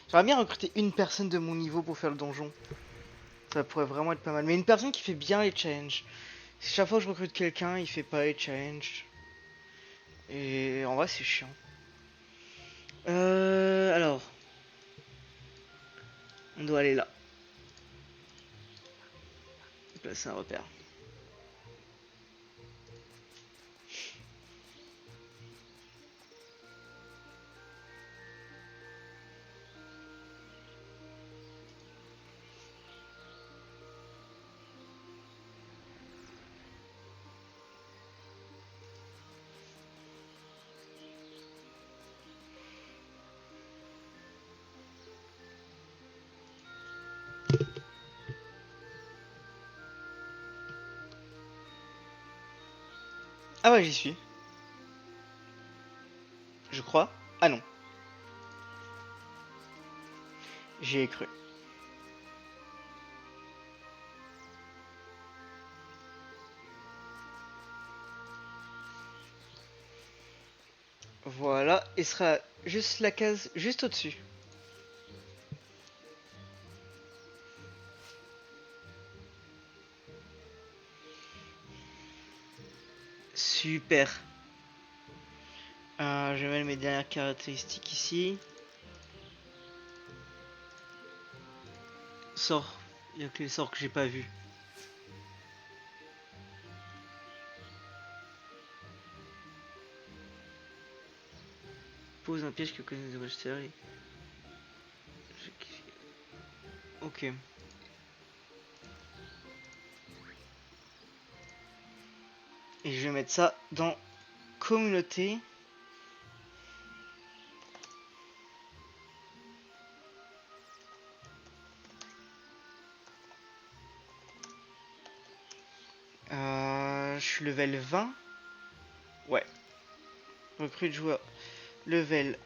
J'aimerais bien recruter une personne de mon niveau pour faire le donjon. Ça pourrait vraiment être pas mal. Mais une personne qui fait bien les challenges. Si chaque fois que je recrute quelqu'un, il fait pas les challenges. Et en vrai, c'est chiant. Alors. On doit aller là. Placer un repère. Ah ouais, j'y suis. Je crois. Ah non. J'y ai cru. Voilà. Et sera juste la case juste au-dessus. Super. Je vais mettre mes dernières caractéristiques ici. Sort. Il y a que les sorts que j'ai pas vu. Pose un piège que connaissent les adversaires. Ok. Et je vais mettre ça dans communauté. Je suis level 20. Ouais. Recrute joueur. Level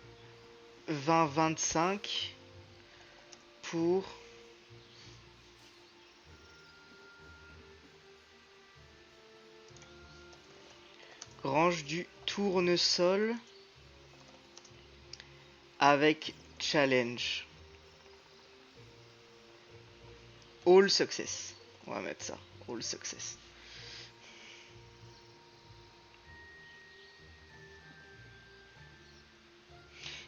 20-25 pour range du tournesol avec challenge. All success. On va mettre ça. All success.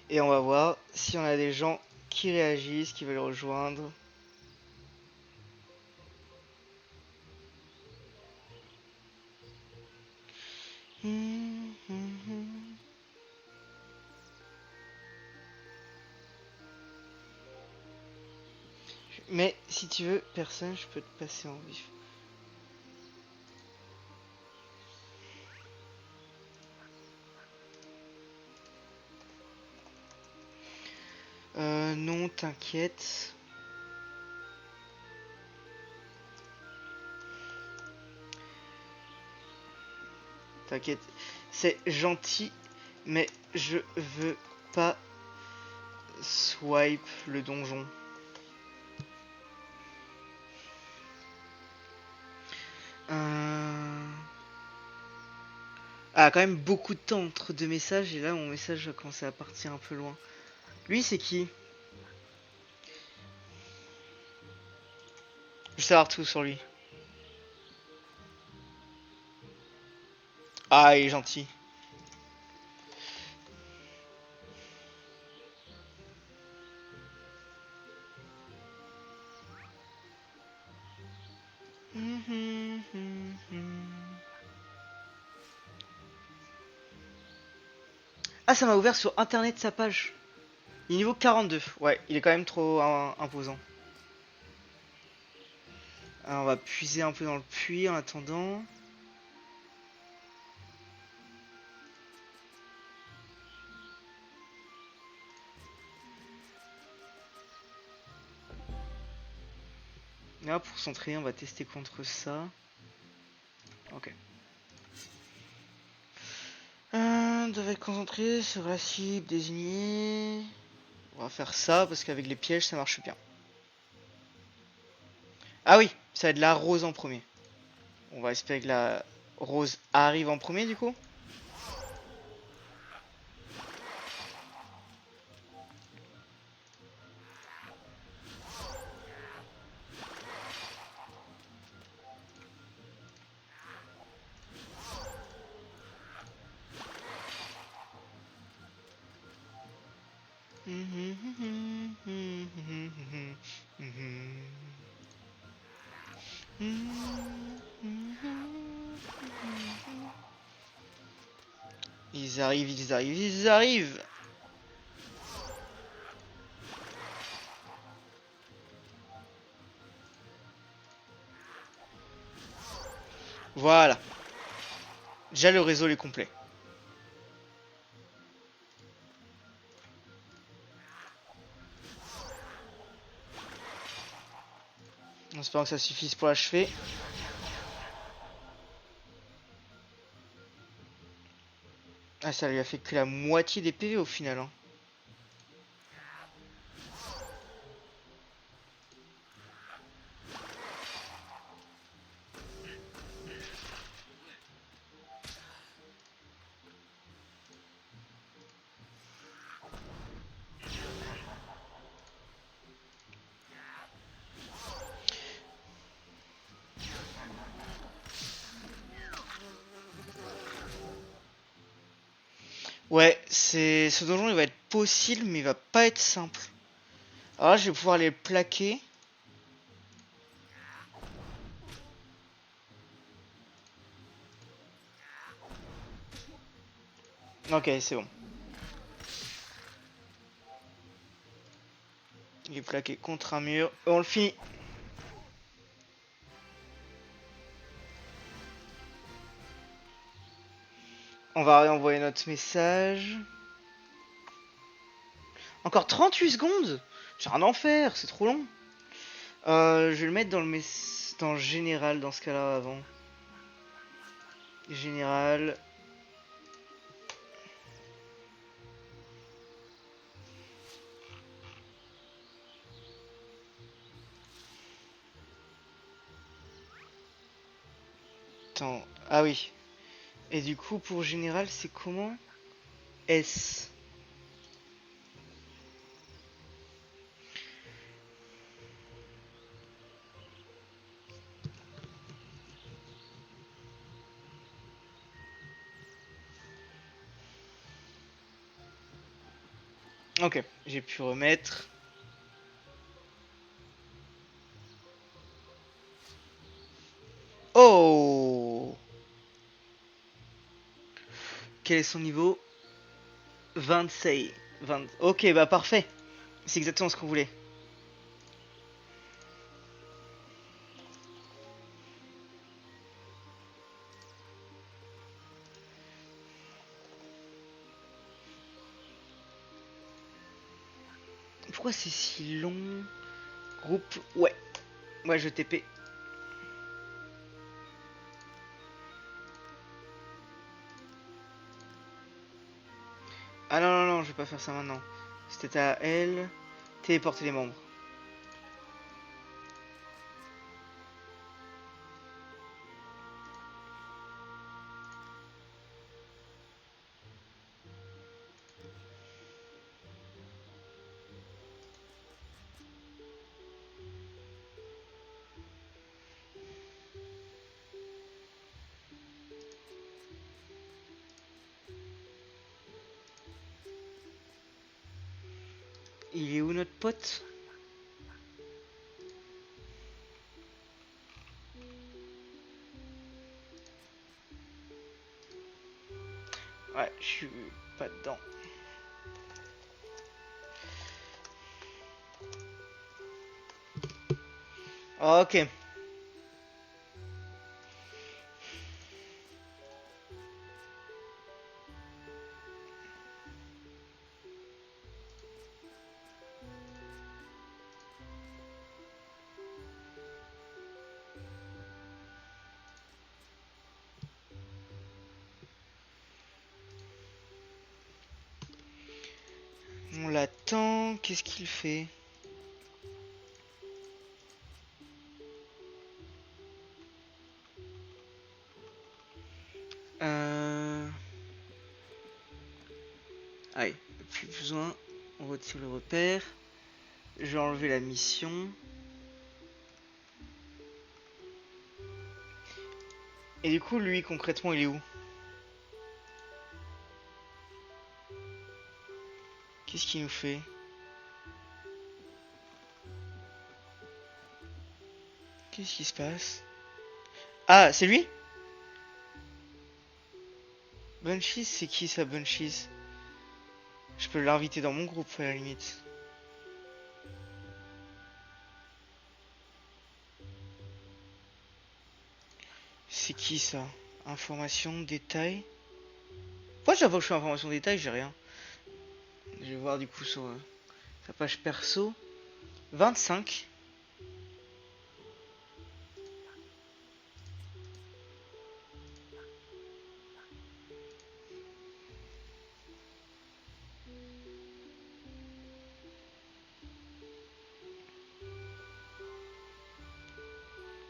Et on va voir si on a des gens qui réagissent, qui veulent rejoindre. Mais si tu veux, personne, je peux te passer en vif. Non, t'inquiète. T'inquiète, c'est gentil, mais je veux pas swipe le donjon. Ah, quand même beaucoup de temps entre deux messages, et là mon message a commencé à partir un peu loin. Lui, c'est qui? Je veux savoir tout sur lui. Ah, il est gentil. Ah, ça m'a ouvert sur internet sa page. Il est niveau 42. Ouais, il est quand même trop imposant. Alors, on va puiser un peu dans le puits en attendant. Là, pour s'entraîner, on va tester contre ça. Ok. Devait être concentré sur la cible désignée. On va faire ça parce qu'avec les pièges, ça marche bien. Ah oui, ça va être la rose en premier. On va espérer que la rose arrive en premier du coup. Ils arrivent, ils arrivent, ils arrivent. Voilà. Déjà le réseau est complet. En espérant que ça suffise pour l'achever. Ah, ça lui a fait que la moitié des PV au final. Hein. Ouais, c'est ce donjon il va être possible mais il va pas être simple. Alors là, je vais pouvoir les plaquer. Ok, c'est bon. Il est plaqué contre un mur. On le finit. On va réenvoyer notre message. Encore 38 secondes. J'ai un enfer, c'est trop long. Je vais le mettre dans le général dans ce cas-là avant. Général. Attends. Ah oui. Et du coup, pour général, c'est comment? S. Ok, j'ai pu remettre. Oh! Quel est son niveau? 26. 20. Ok, bah parfait. C'est exactement ce qu'on voulait. Pourquoi c'est si long? Groupe. Ouais. Ouais, je TP. Ah non, non, non, je vais pas faire ça maintenant. C'était à elle. Téléporter les membres. Il est où notre pote? Ouais, je suis pas dedans. Ok. On l'attend. Qu'est-ce qu'il fait? Allez, plus besoin. On retire le repère. Je vais enlever la mission. Et du coup, lui, concrètement, il est où? Qu'est-ce qu'il nous fait? Qu'est-ce qui se passe? Ah, c'est lui? Bunchies, c'est qui ça, Bunchies? Je peux l'inviter dans mon groupe à la limite. C'est qui ça? Information, détail. Pourquoi chaque fois que je fais information détail, j'ai rien? Je vais voir du coup sur sa page perso. 25.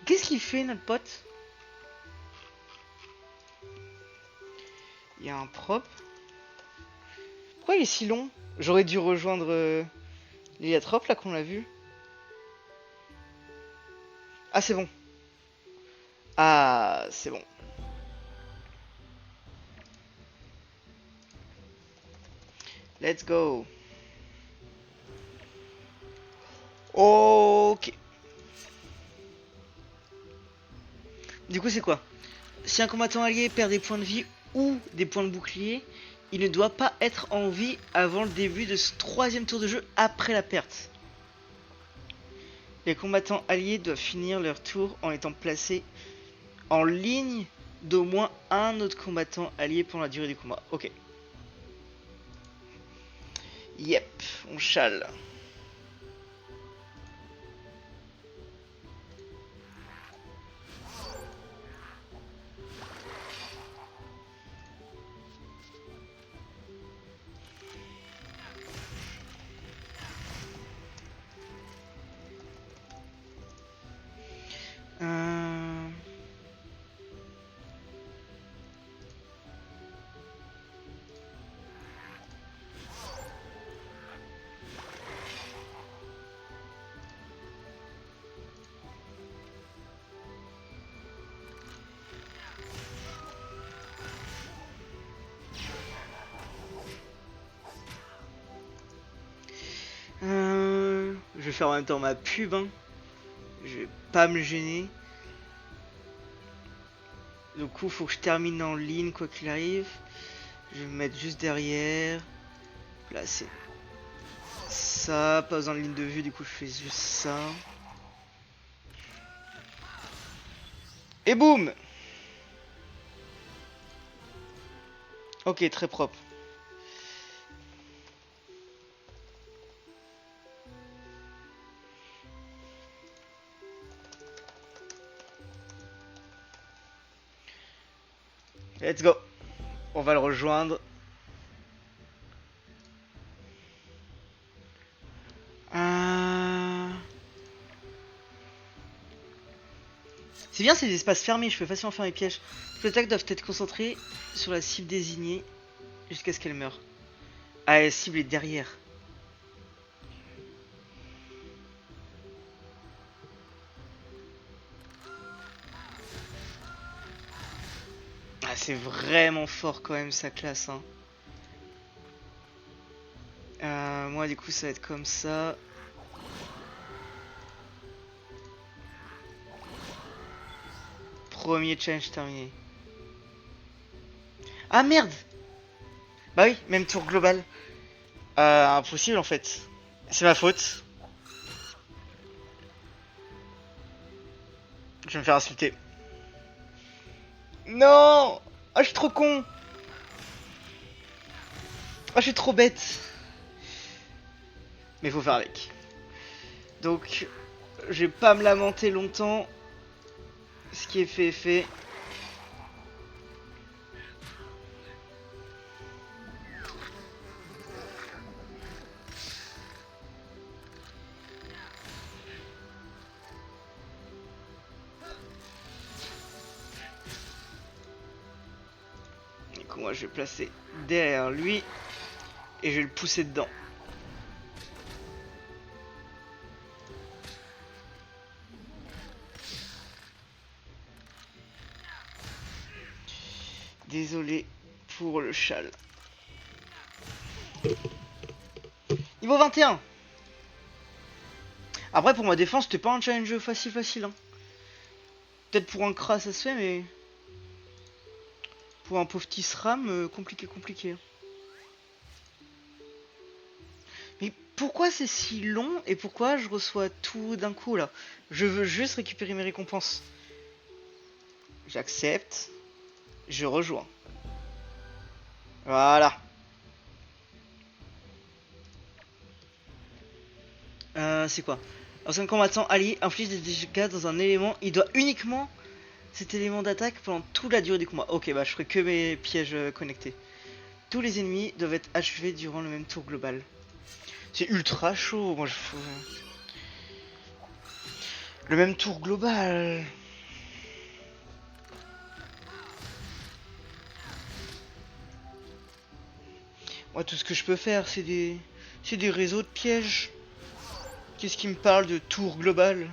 Qu'est-ce qu'il fait notre pote? Il y a un prop. Pourquoi il est si long? J'aurais dû rejoindre l'Iliatrop là qu'on l'a vu. Ah c'est bon. Ah c'est bon. Let's go. Ok. Du coup c'est quoi? Si un combattant allié perd des points de vie ou des points de bouclier, il ne doit pas être en vie avant le début de ce troisième tour de jeu après la perte. Les combattants alliés doivent finir leur tour en étant placés en ligne d'au moins un autre combattant allié pendant la durée du combat. Ok. Yep, on chale. faire en même temps ma pub, hein. Je vais pas me gêner. Du coup, faut que je termine en ligne quoi qu'il arrive. Je vais me mettre juste derrière. Placer ça, pas besoin de ligne de vue, du coup je fais juste ça. Et boum! Ok, très propre. Let's go. On va le rejoindre. C'est bien ces espaces fermés, je peux facilement faire mes pièges. Les attaques doivent être concentrées sur la cible désignée jusqu'à ce qu'elle meure. Ah, la cible est derrière. Ah, c'est vraiment fort quand même sa classe, hein. Moi du coup ça va être comme ça. Premier challenge terminé. Ah merde! Bah oui, même tour global. Impossible en fait. C'est ma faute. Je vais me faire insulter. Non! Ah, je suis trop con! Ah, je suis trop bête! Mais faut faire avec. Donc, je vais pas me lamenter longtemps. Ce qui est fait est fait. Du coup, moi, je vais placer derrière lui et je vais le pousser dedans. Désolé pour le châle. Niveau 21. Après, pour ma défense, c'était pas un challenge facile, hein. Peut-être pour un Kra ça se fait, mais pour un pauvre petit SRAM, compliqué. Mais pourquoi c'est si long et pourquoi je reçois tout d'un coup là? Je veux juste récupérer mes récompenses. J'accepte. Je rejoins. Voilà. C'est quoi? Lorsqu'un combattant allié inflige des dégâts dans un élément, il doit uniquement cet élément d'attaque pendant toute la durée du combat. Ok, bah je ferai que mes pièges connectés. Tous les ennemis doivent être achevés durant le même tour global. C'est ultra chaud, moi je... Le même tour global. Moi tout ce que je peux faire c'est des réseaux de pièges. Qu'est-ce qui me parle de tour global?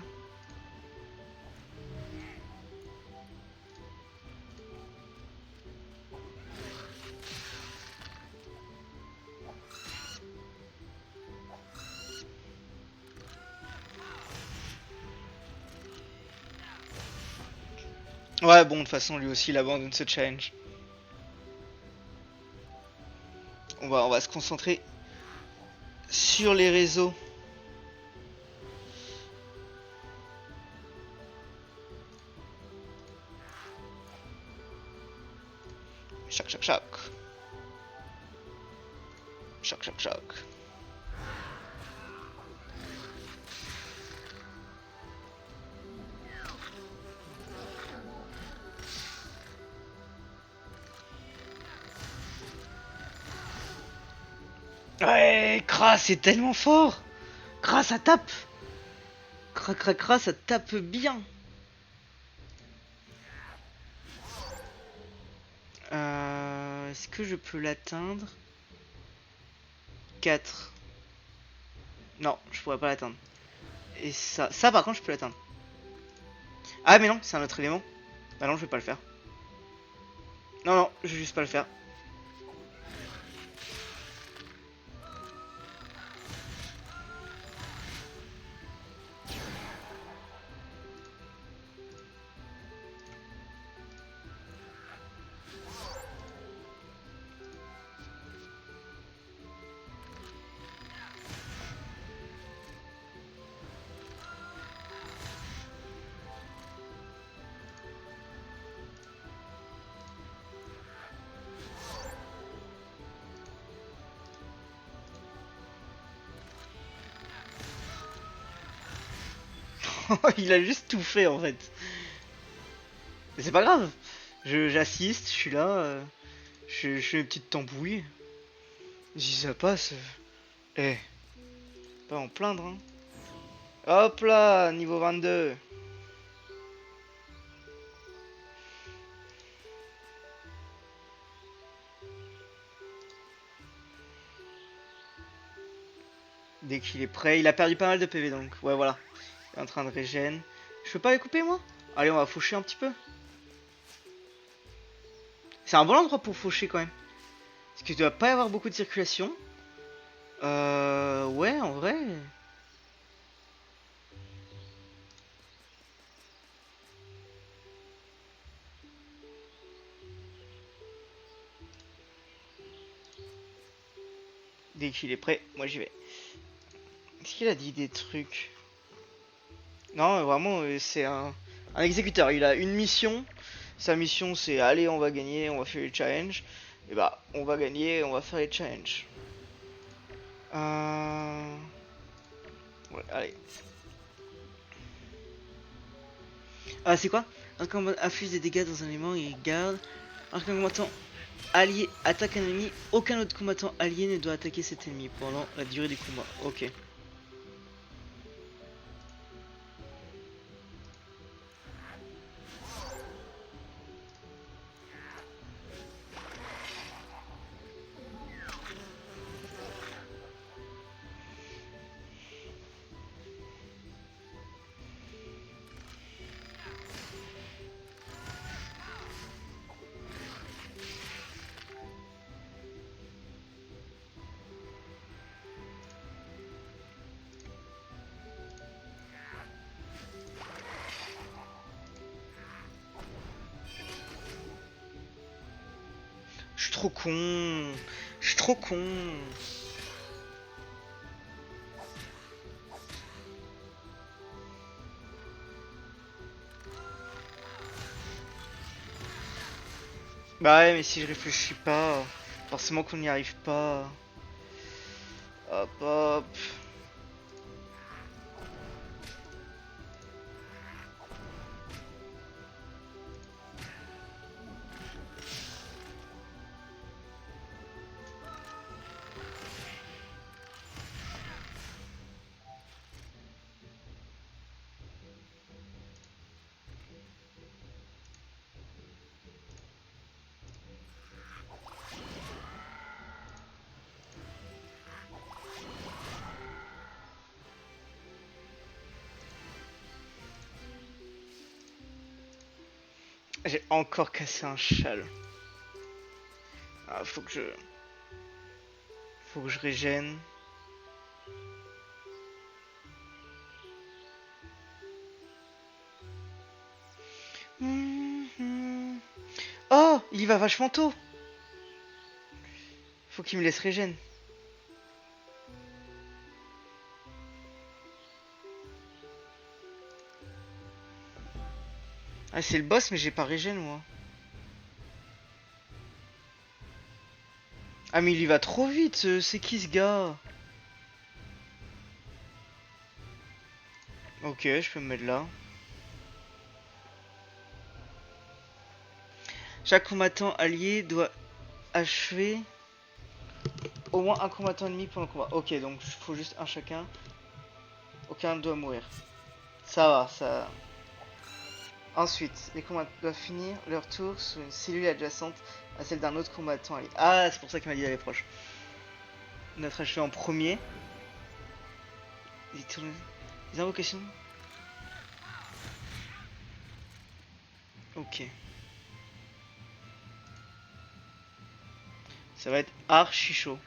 Ouais bon de toute façon lui aussi il abandonne ce challenge. On va se concentrer sur les réseaux. Choc. Ouais, Kra, c'est tellement fort. Kra, ça tape. Kra, ça tape bien. Est-ce que je peux l'atteindre? 4. Non, je pourrais pas l'atteindre. Et ça par contre je peux l'atteindre. Ah mais non, c'est un autre élément. Bah non, je vais pas le faire. Non, je vais juste pas le faire. Il a juste tout fait en fait. Mais c'est pas grave. J'assiste, je suis là. Je fais une petite tambouille. Si ça passe. Eh, pas en plaindre, hein. Hop là, niveau 22. Dès qu'il est prêt, il a perdu pas mal de PV donc. Ouais, voilà. Il est en train de régène. Je peux pas les couper moi? Allez, on va faucher un petit peu. C'est un bon endroit pour faucher quand même. Parce qu'il doit pas y avoir beaucoup de circulation. Ouais, en vrai. Dès qu'il est prêt, moi j'y vais. Est-ce qu'il a dit des trucs? Non, vraiment, c'est un exécuteur. Il a une mission. Sa mission, c'est allez, on va gagner, on va faire les challenges. Et bah, on va gagner, on va faire les challenges. Ouais, allez. Ah, c'est quoi? Un combattant inflige des dégâts dans un élément et garde. Alors qu'un combattant allié attaque un ennemi, aucun autre combattant allié ne doit attaquer cet ennemi pendant la durée du combat. Ok. Je suis trop con. Je suis trop con. Bah ouais, mais si je réfléchis pas, forcément qu'on n'y arrive pas. Hop hop. J'ai encore cassé un châle. Ah, faut que je régène. Oh, il y va vachement tôt. Faut qu'il me laisse régène. Ah, c'est le boss, mais j'ai pas régène moi. Ah, mais il y va trop vite. C'est qui ce gars? Ok, je peux me mettre là. Chaque combattant allié doit achever au moins un combattant ennemi pendant le combat. Ok, donc il faut juste un chacun. Aucun ne doit mourir. Ça va, ça. Ensuite, les combattants doivent finir leur tour sur une cellule adjacente à celle d'un autre combattant allié. Ah, c'est pour ça qu'il m'a dit d'aller proche. Notre achevé en premier. Les invocations. Ok. Ça va être archi chaud.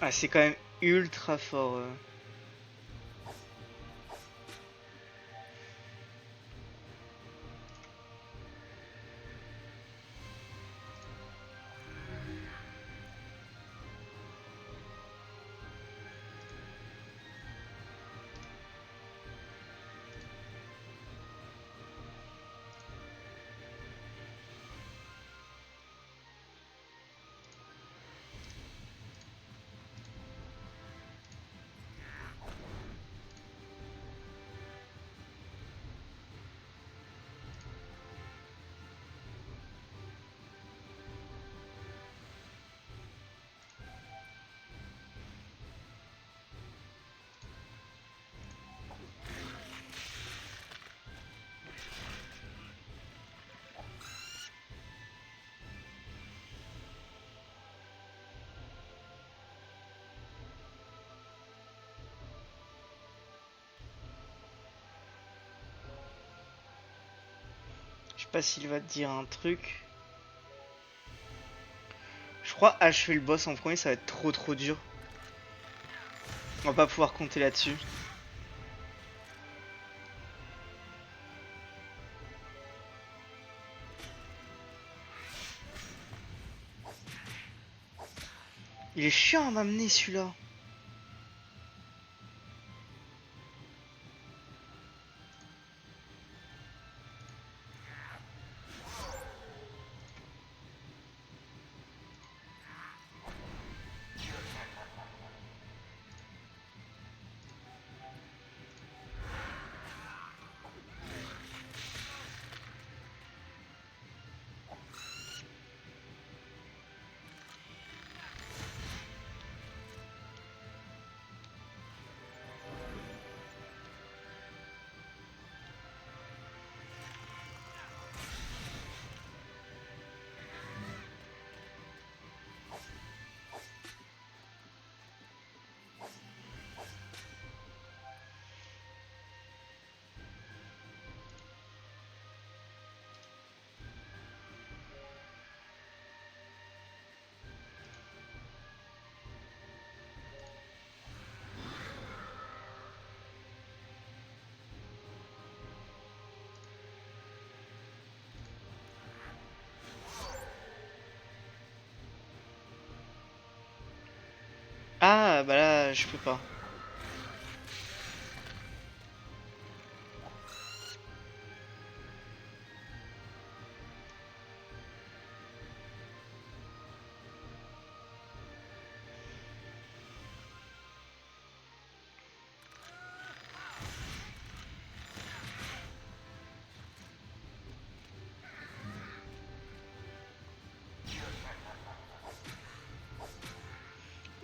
Ah, c'est quand même ultra fort. Je sais pas s'il va te dire un truc. Je crois achever le boss en premier, ça va être trop dur. On va pas pouvoir compter là-dessus. Il est chiant à m'amener celui-là. Ah, bah là, je peux pas.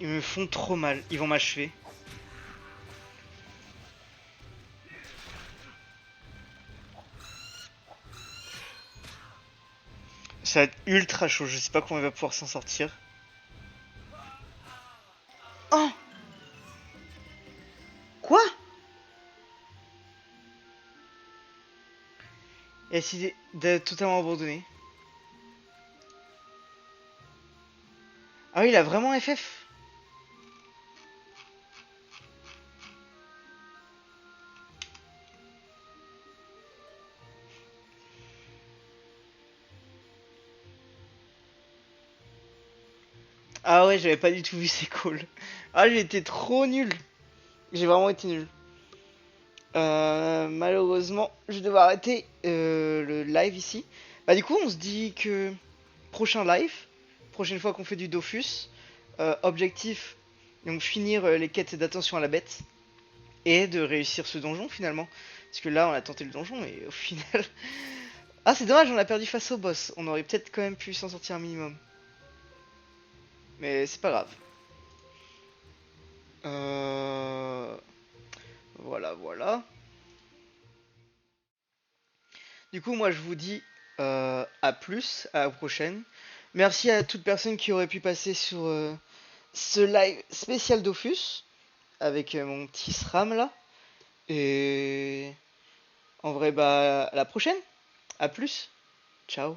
Ils me font trop mal. Ils vont m'achever. Ça va être ultra chaud. Je sais pas comment il va pouvoir s'en sortir. Oh! Quoi? Il a décidé de totalement abandonner. Ah oui, il a vraiment FF. Ah ouais, j'avais pas du tout vu ces calls. Ah, j'ai été trop nul. J'ai vraiment été nul. Malheureusement, je vais devoir arrêter le live ici. Bah du coup, on se dit que prochain live, prochaine fois qu'on fait du Dofus, objectif, donc finir les quêtes d'attention à la bête et de réussir ce donjon finalement. Parce que là, on a tenté le donjon et au final... Ah, c'est dommage, on a perdu face au boss. On aurait peut-être quand même pu s'en sortir un minimum. Mais c'est pas grave. Euh... Voilà, voilà. Du coup, moi, je vous dis à plus, à la prochaine. Merci à toute personne qui aurait pu passer sur ce live spécial Dofus avec mon petit SRAM là. Et en vrai, bah, à la prochaine. À plus. Ciao.